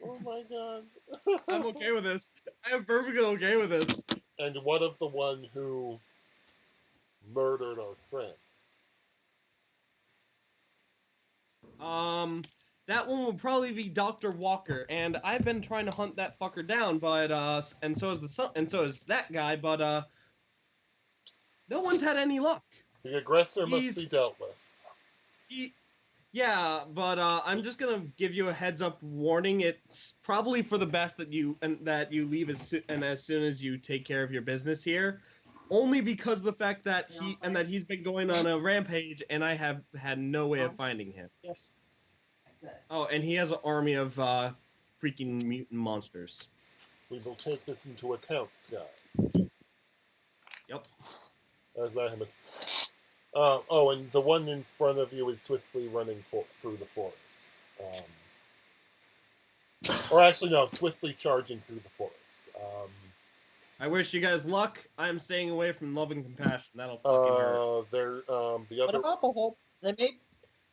Oh my god. I'm okay with this. I am perfectly okay with this. And what of the one who murdered our friend? That one will probably be Dr. Walker, and I've been trying to hunt that fucker down, but and so is that guy, but no one's had any luck. The aggressor must be dealt with. Yeah, but I'm just gonna give you a heads up warning. It's probably for the best that you leave as soon as you take care of your business here, only because of the fact that he's been going on a rampage, and I have had no way of finding him. Yes. Oh, and he has an army of freaking mutant monsters. We will take this into account, Sky. Yep. As I am oh, and the one in front of you is swiftly running through the forest. Or actually, no, swiftly charging through the forest. I wish you guys luck. I'm staying away from love and compassion. That'll fucking hurt. The What other. about the whole? They may,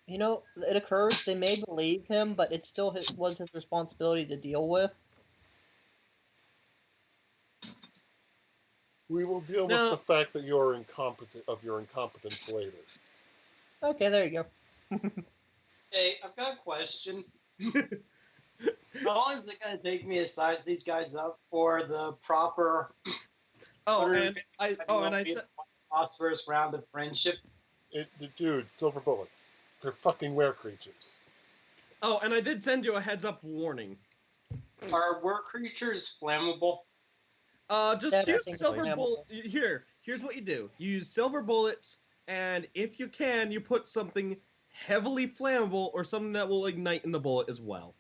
it occurs. They may believe him, but it still was his responsibility to deal with. We will deal No. with the fact that you are your incompetence later. Okay, there you go. Hey, I've got a question. How long is it going to take me to size these guys up for the proper? And I said, phosphorus round of friendship. Dude, silver bullets. They're fucking were creatures. oh, and I did send you a heads up warning. Are were creatures flammable? Just Yeah, I use think silver flammable. bullet. Here's what you do. You use silver bullets, and if you can, you put something heavily flammable or something that will ignite in the bullet as well.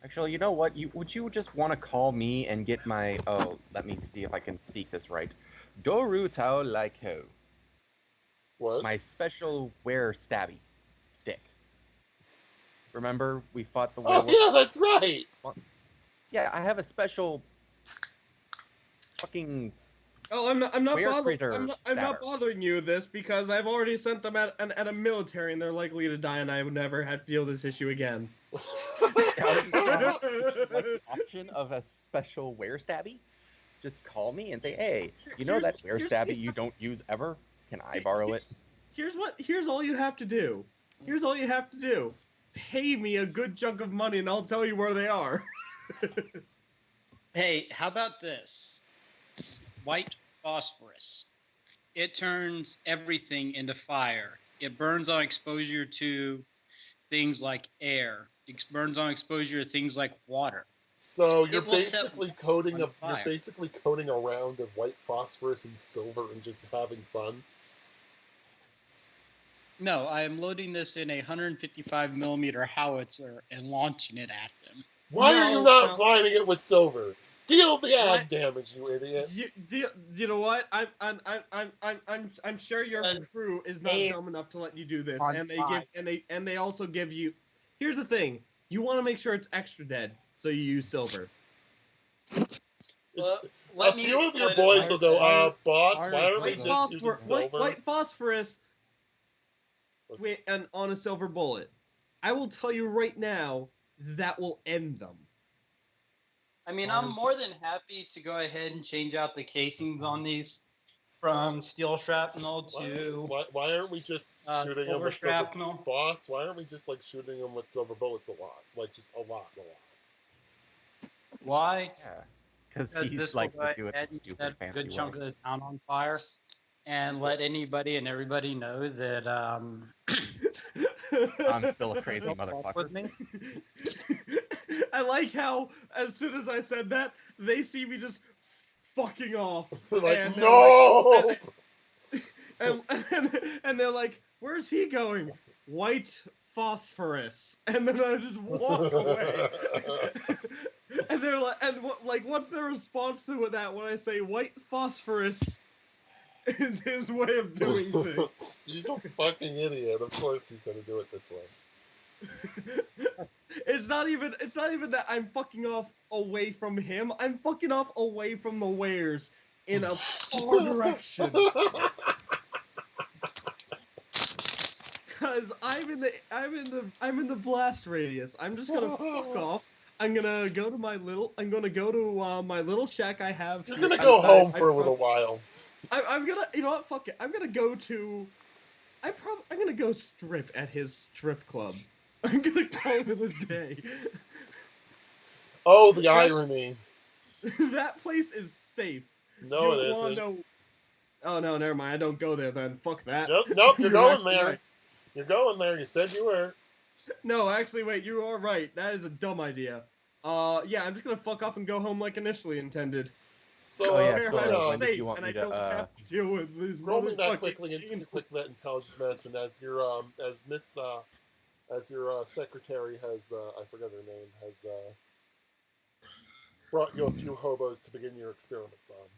Actually, you know what? Would you just want to call me and get my... Oh, let me see if I can speak this right. Doru Tao Laiko. What? My special wear stabby stick. Remember, we fought the werewolf? Oh, yeah, that's right! Yeah, I have a special... fucking... Oh, I'm not creature I'm not stabber. bothering you with this because I've already sent them at a military and they're likely to die, and I would never have to deal with this issue again. Like the option of a special wear stabby? Just call me and say, hey, you know that wear stabby you don't use ever? Can I borrow it? Here's all you have to do. Here's all you have to do. Pay me a good chunk of money and I'll tell you where they are. Hey, how about this? White phosphorus. It turns everything into fire. It burns on exposure to things like air. It burns on exposure to things like water. So you're It will set basically coating on fire. a round of white phosphorus and silver and just having fun. No, I am loading this in a 155 millimeter howitzer and launching it at them. Why are you No. not priming it with silver? Deal the ad What? damage, you idiot. You know what? I'm sure your crew is not They- dumb enough to let you do this, On and fire. they also give you. Here's the thing: you want to make sure it's extra dead, so you use silver. Well, A few of your boys will go, boss, why aren't we just using silver? White phosphorus and on a silver bullet. I will tell you right now that will end them. I mean, I'm more than happy to go ahead and change out the casings on these from steel shrapnel to Why aren't we just shooting them silver with silver? shrapnel. Boss, why aren't we just like shooting them with silver bullets a lot? Like just a lot. Why? Yeah. Because Because he this likes will go to do it ahead the and stupid set a fancy good chunk way. of the town on fire and let anybody and everybody know that I'm still a crazy don't fuck motherfucker. with me. I like how as soon as I said that, they see me just fucking off. Like, and they're no! and they're like, "Where's he going?" White phosphorus, and then I just walk away. And they're like, what's their response to that when I say white phosphorus is his way of doing things? He's a fucking idiot. Of course he's gonna do it this way. It's not even that I'm fucking off away from him. I'm fucking off away from the wares in a far direction. Cause I'm in the blast radius. I'm just gonna fuck off. I'm gonna go to my little shack I have. You're here. gonna go home for a little while. I'm gonna, you know what? Fuck it. I'm gonna go strip at his strip club. I'm gonna call it a day. Oh, the irony. That place is safe. No, You it wanna isn't. know- Oh no, never mind. I don't go there then. Fuck that. Nope, you're going actually there. right. You're going there. You said you were. No, actually, wait. You are right. That is a dumb idea. Yeah, I'm just gonna fuck off and go home like initially intended. So, Oh, yeah, Where so, I'm when did safe you want and me I to, don't have to deal with these roll me that motherfucking quickly and machines. click that intelligence medicine as your as your secretary has I forgot her name has brought you a few hobos to begin your experiments on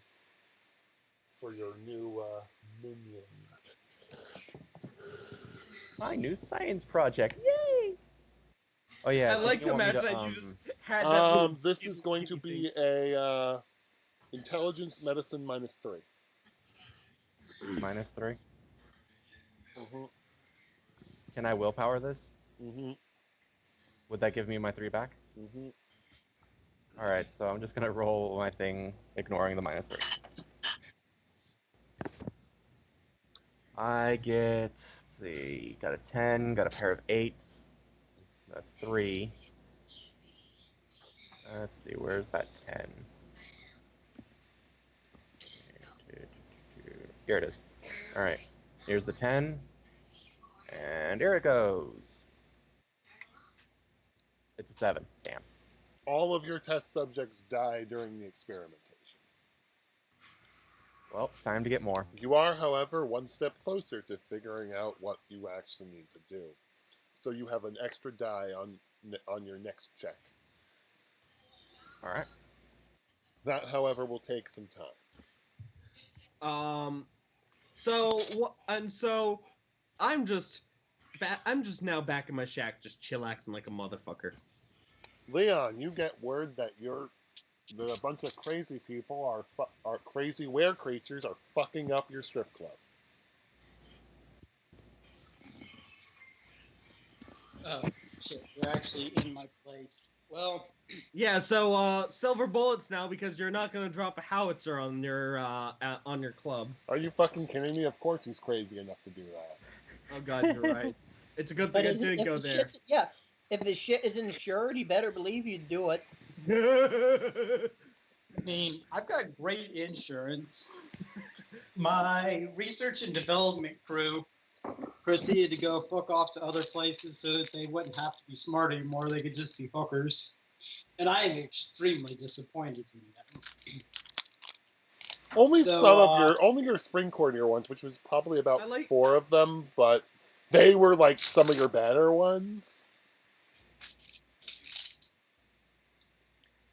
for your new minion. My new science project. Yay! Oh yeah, I didn't like you to want me imagine to, that you just had that little. This is going to be a intelligence medicine -3. -3? Mm-hmm. Can I willpower this? Mm-hmm. Would that give me my 3 back? Mm-hmm. Alright, so I'm just gonna roll my thing, ignoring the -3. I get, let's see, got a 10, got a pair of 8s. That's 3. Let's see, where's that 10? Here it is. Alright, here's the 10. And here it goes. It's a 7. Damn. All of your test subjects die during the experimentation. Well, time to get more. You are, however, one step closer to figuring out what you actually need to do. So you have an extra die on your next check. Alright. That, however, will take some time. So I'm just now back in my shack, just chillaxing like a motherfucker. Leon, you get word that a bunch of crazy people are crazy were creatures are fucking up your strip club. Oh, shit. They're actually in my place. Well, Yeah, so silver bullets now because you're not gonna drop a howitzer on your club. Are you fucking kidding me? Of course he's crazy enough to do that. Oh god, you're right. It's a good thing I didn't go there. Yeah, if the shit is insured, you better believe you'd do it. I mean, I've got great insurance. My research and development crew proceeded to go fuck off to other places so that they wouldn't have to be smart anymore. They could just be hookers. And I am extremely disappointed in them. Only So, some of your spring courtier ones, which was probably about 4 of them, but they were like some of your better ones.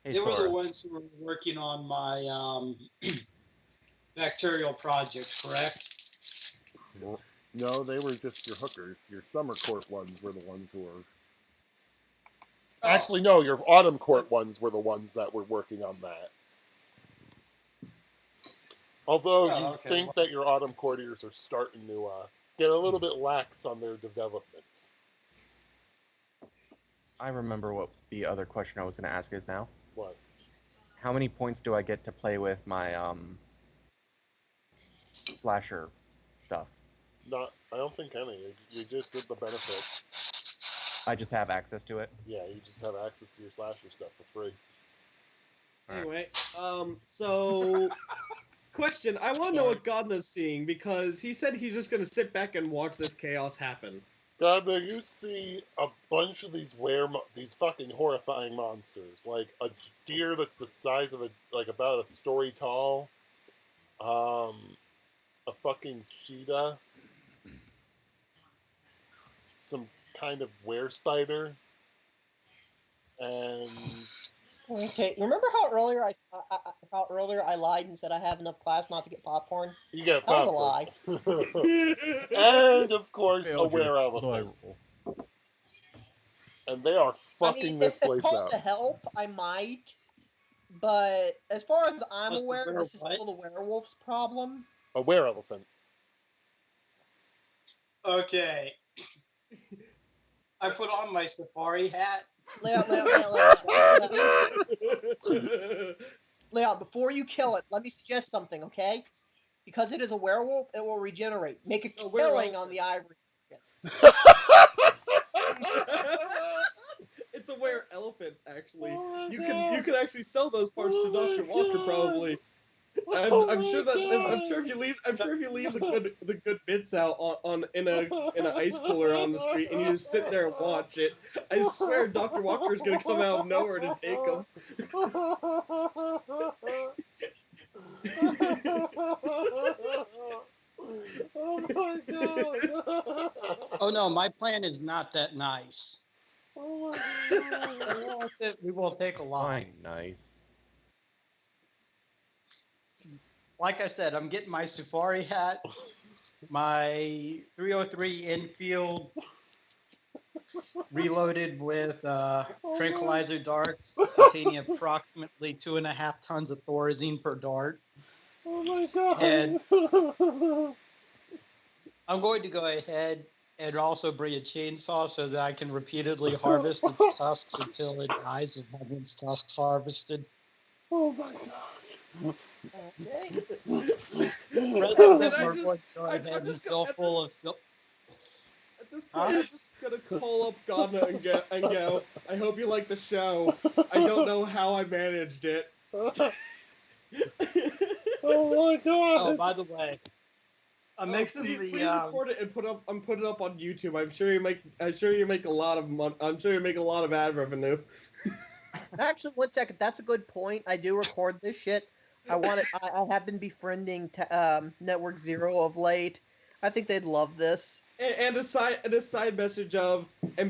Hey, They were Sora. the ones who were working on my bacterial project, correct? No, they were just your hookers. Your summer court ones were the ones who were... Oh. Actually, no, your autumn court ones were the ones that were working on that. Although you think that your autumn courtiers are starting to get a little bit lax on their development. I remember what the other question I was going to ask is now. What? How many points do I get to play with my slasher stuff? I don't think any. You just did the benefits. I just have access to it? Yeah, you just have access to your slasher stuff for free. Anyway, so question, I want to know what Godna's seeing because he said he's just gonna sit back and watch this chaos happen. Godna, you see a bunch of these fucking horrifying monsters, like a deer that's the size of about a story tall, a fucking cheetah, some kind of were spider, and Okay, remember how earlier I lied and said I have enough class not to get popcorn? you get That popcorn. was a lie. And of course, a were elephant. And they are fucking this place if up. to help, I might. But as far as I'm What's the aware, were this is what? still the werewolf's problem. A were elephant. Okay. I put on my safari hat. Leon, before you kill it, let me suggest something, okay? Because it is a werewolf, it will regenerate. Make a killing on the ivory. It's a were elephant, actually. You can actually sell those parts to Dr. Walker, probably. I'm sure if you leave the good bits out on in an ice cooler on the street and you just sit there and watch it, I swear Dr. Walker is gonna come out of nowhere to take them. Oh my god! Oh no, my plan is not that nice. Oh my god! We will take a lot. Fine, nice. Like I said, I'm getting my safari hat, my 303 infield reloaded with tranquilizer darts containing approximately 2.5 tons of thorazine per dart. Oh my god! And I'm going to go ahead and also bring a chainsaw so that I can repeatedly harvest its tusks until it dies with having its tusks harvested. Oh my god! Okay. Rather than we're going to go ahead I'm and just fill gonna- full of At this point, I'm just gonna call up Ghana and go, I hope you like the show. I don't know how I managed it. Oh my god! Oh, by the way, I'm mixing please the record it and put it up on YouTube. I'm sure you make a lot of I'm sure you make a lot of ad revenue. Actually, 1 second. That's a good point. I do record this shit. I have been befriending Network Zero of late. I think they'd love this. And a side message of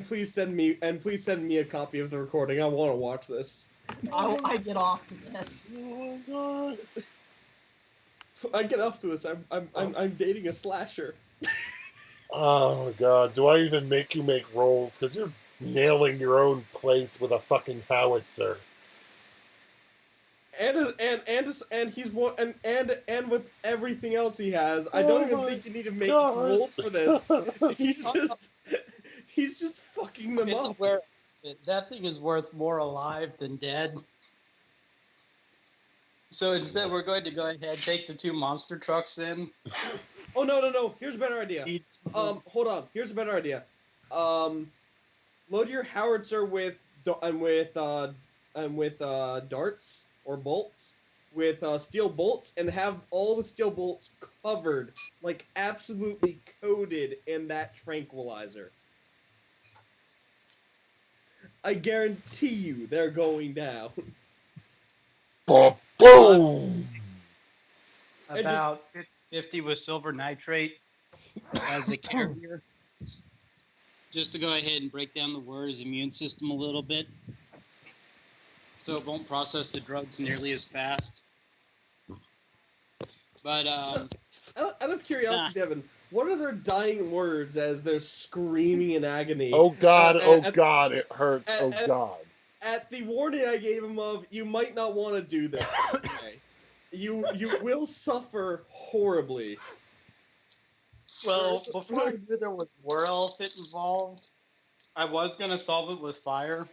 please send me a copy of the recording. I want to watch this. I get off to this. Oh my god! I get off to this. I'm dating a slasher. Oh god! Do I even make you make rolls? Because you're nailing your own place with a fucking howitzer. And he's one and with everything else he has, I don't even think you need to make God. rolls for this. He's just fucking them It's up. where that thing is worth more alive than dead. So instead, we're going to go ahead and take the 2 monster trucks in. Oh no! Here's a better idea. Hold on. Here's a better idea. Load your howitzer with darts or bolts with steel bolts and have all the steel bolts covered, like absolutely coated in that tranquilizer. I guarantee you they're going down. Boom! About 50 with silver nitrate as a carrier. Just to go ahead and break down the warrior's immune system a little bit. So it won't process the drugs nearly as fast. But, Out of curiosity, Devin, what are their dying words as they're screaming in agony? Oh god! God! It hurts! Oh god! At the warning I gave him of, you might not want to do this. Okay. You will suffer horribly. well, before I knew there was war elephant involved, I was going to solve it with fire.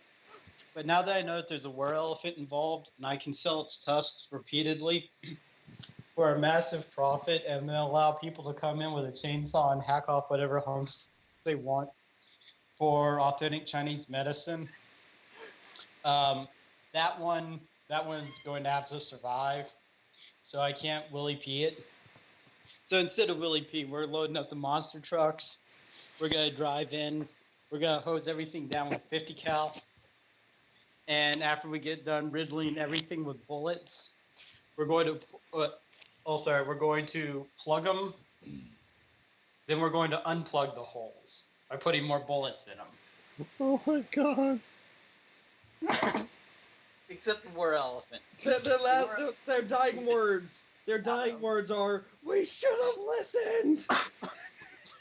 But now that I know that there's a war elephant involved and I can sell its tusks repeatedly for a massive profit and then allow people to come in with a chainsaw and hack off whatever hunks they want for authentic Chinese medicine, that one's going to have to survive. So I can't Willie P it. So instead of Willie P, we're loading up the monster trucks. We're going to drive in. We're going to hose everything down with 50 cal. And after we get done riddling everything with bullets, we're going to we're going to plug them. Then we're going to unplug the holes by putting more bullets in them. Oh my god! Except the war elephant. Their dying words. Their dying words are, "We should have listened."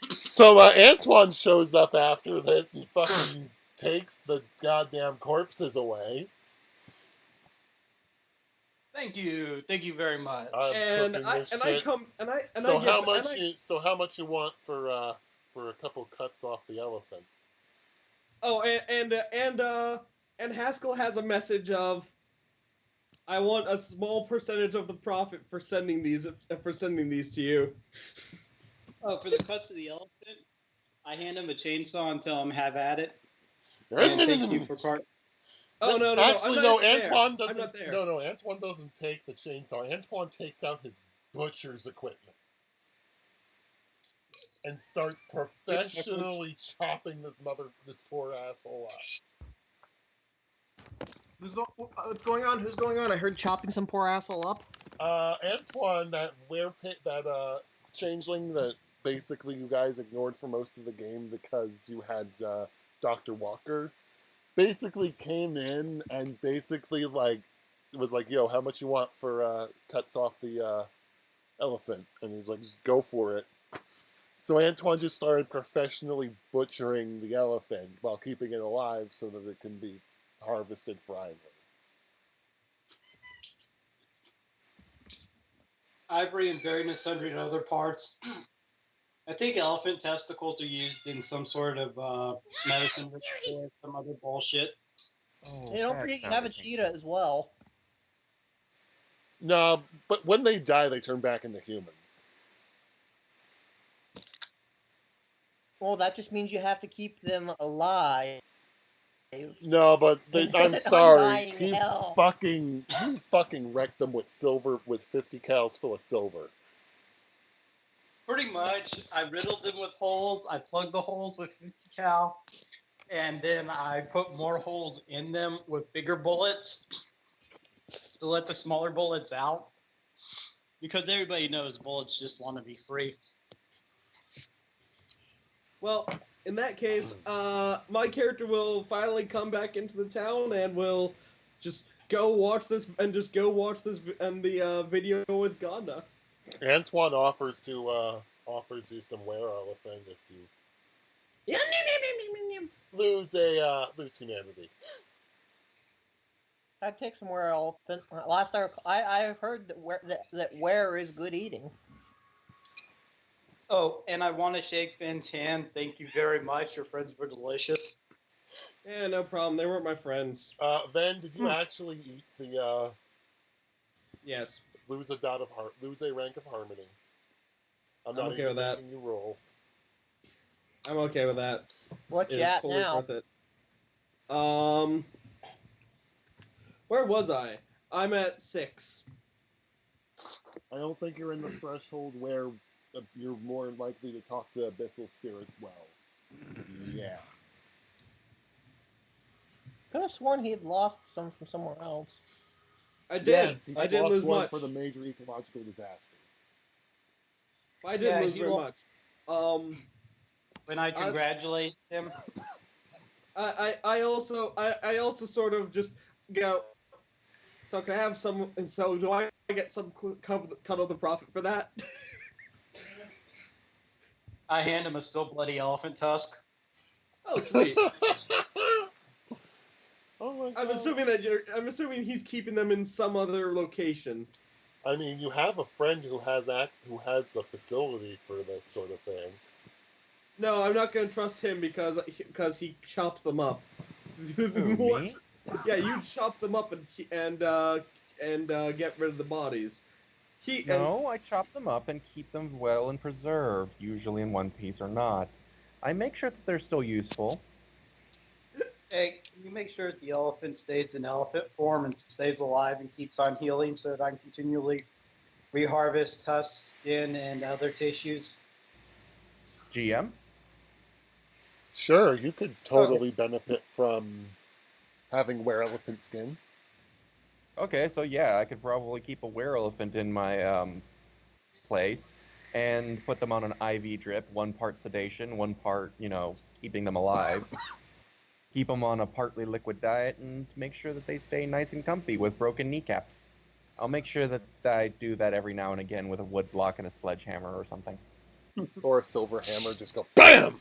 So Antoine shows up after this and fucking takes the goddamn corpses away. Thank you very much. And I come and I and I give, how much you want for a couple cuts off the elephant? Oh, and Haskell has a message of, I want a small percentage of the profit for sending these to you. Oh, for the cuts of the elephant, I hand him a chainsaw and tell him have at it. And thank you for part. Oh no, Actually, I'm no. not there. Antoine I'm doesn't. not there. No. Antoine doesn't take the chainsaw. Antoine takes out his butcher's equipment and starts professionally chopping this poor asshole up. What's going on? Who's going on? I heard chopping some poor asshole up. Antoine, that changeling that basically you guys ignored for most of the game because you had Dr. Walker, basically came in and basically was like, yo, how much you want for cuts off the elephant? And he's like, just go for it. So Antoine just started professionally butchering the elephant while keeping it alive so that it can be harvested for ivory. Ivory and very sundry other parts. I think elephant testicles are used in some sort of medicine or some other bullshit. Oh, Hey, don't that forget you sounded have a painful. cheetah as well. No, but when they die, they turn back into humans. Well, that just means you have to keep them alive. No, but I'm In sorry. undying He hell. fucking wrecked them with 50 cals full of silver. Pretty much, I riddled them with holes. I plugged the holes with 50 cal, and then I put more holes in them with bigger bullets to let the smaller bullets out. Because everybody knows bullets just want to be free. Well, in that case, my character will finally come back into the town and will just go watch this and the video with Gonda. Antoine offers you some were elephant if you lose humanity. I'd take some were elephant. Last I've heard that were is good eating. Oh, and I want to shake Ben's hand. Thank you very much. Your friends were delicious. Yeah, no problem. They weren't my friends. Ben, did you actually eat the Yes. lose a rank of harmony? I'm not okay even with that. making you roll. I'm okay with that. What It you is at totally now? worth it. Where was I? I'm at 6. I don't think you're in the threshold where you're more likely to talk to abyssal spirits well. Yeah. Could have sworn he had lost some from somewhere else. I did. Yes, he I didn't lost lose one much. for the major ecological disaster. I didn't Yeah, lose he very lost. much. When I congratulate him, I also sort of just go. So can I have some? And so do I get some cut of the profit for that? I hand him a still bloody elephant tusk. Oh, sweet. Oh my I'm God. assuming he's keeping them in some other location. I mean, you have a friend who has a facility for this sort of thing. No, I'm not going to trust him because he chops them up. Me? Yeah, you chop them up and get rid of the bodies. No, I chop them up and keep them well and preserved, usually in one piece or not. I make sure that they're still useful. Hey, can you make sure that the elephant stays in elephant form and stays alive and keeps on healing so that I can continually reharvest tusks, skin, and other tissues? GM? Sure, you could totally benefit from having were-elephant skin. Okay, so yeah, I could probably keep a were-elephant in my place and put them on an IV drip, 1 part sedation, 1 part, keeping them alive. Keep them on a partly liquid diet and make sure that they stay nice and comfy with broken kneecaps. I'll make sure that I do that every now and again with a wood block and a sledgehammer or something. Or a silver hammer, just go BAM!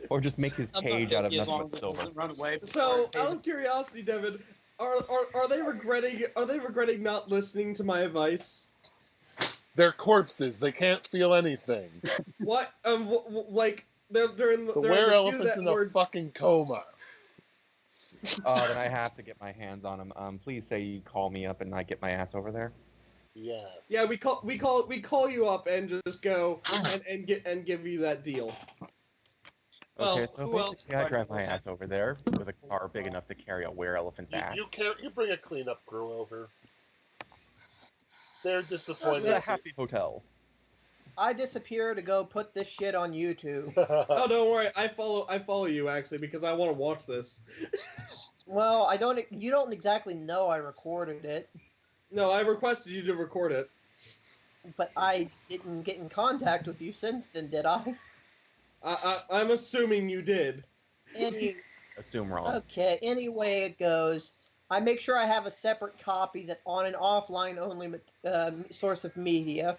Or just make his cage out of nothing but silver. Run away So, out of curiosity, Devin, are they regretting not listening to my advice? They're corpses. They can't feel anything. What? Like they're in The they're in were-elephant's that in a word. fucking coma. Oh, then I have to get my hands on him. Please say you call me up and I get my ass over there. Yes. Yeah, we call you up and just go and give you that deal. Well, Okay, so who else basically I would drive I my go ass over there with a car big enough to carry a were-elephant's ass. You bring a cleanup crew over. They're To disappointed. the Happy Hotel. I disappear to go put this shit on YouTube. Oh, don't worry. I follow you actually because I want to watch this. Well, I don't. You don't exactly know I recorded it, No, I requested you to record it. but I didn't get in contact with you since then, did I? I'm assuming you did. Any Assume wrong. Okay, anyway it goes. I make sure I have a separate copy that on an offline only source of media.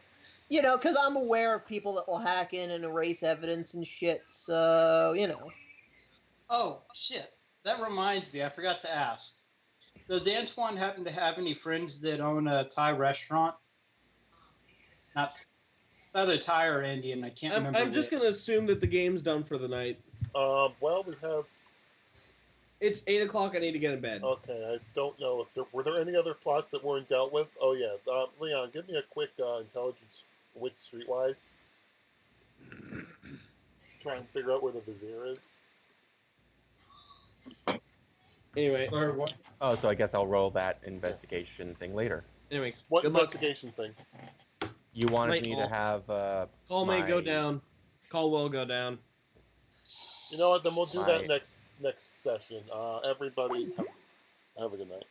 You know, because I'm aware of people that will hack in and erase evidence and shit, so, you know. Oh, shit. That reminds me, I forgot to ask. Does Antoine happen to have any friends that own a Thai restaurant? Not either Thai or Indian, I can't remember. I'm just which. gonna assume that the game's done for the night. Well, we have. It's 8 o'clock. I need to get in bed. Okay, I don't know if were there any other plots that weren't dealt with. Oh yeah, Leon, give me a quick intelligence with streetwise. Try and figure out where the Vizier is. Anyway, Or what? Oh, so I guess I'll roll that investigation thing later. anyway. What good luck. investigation thing? You wanted Might me all- to have Call may go my- down. Call will go down. You know what? Then we'll do that My- next session. Everybody, have a good night.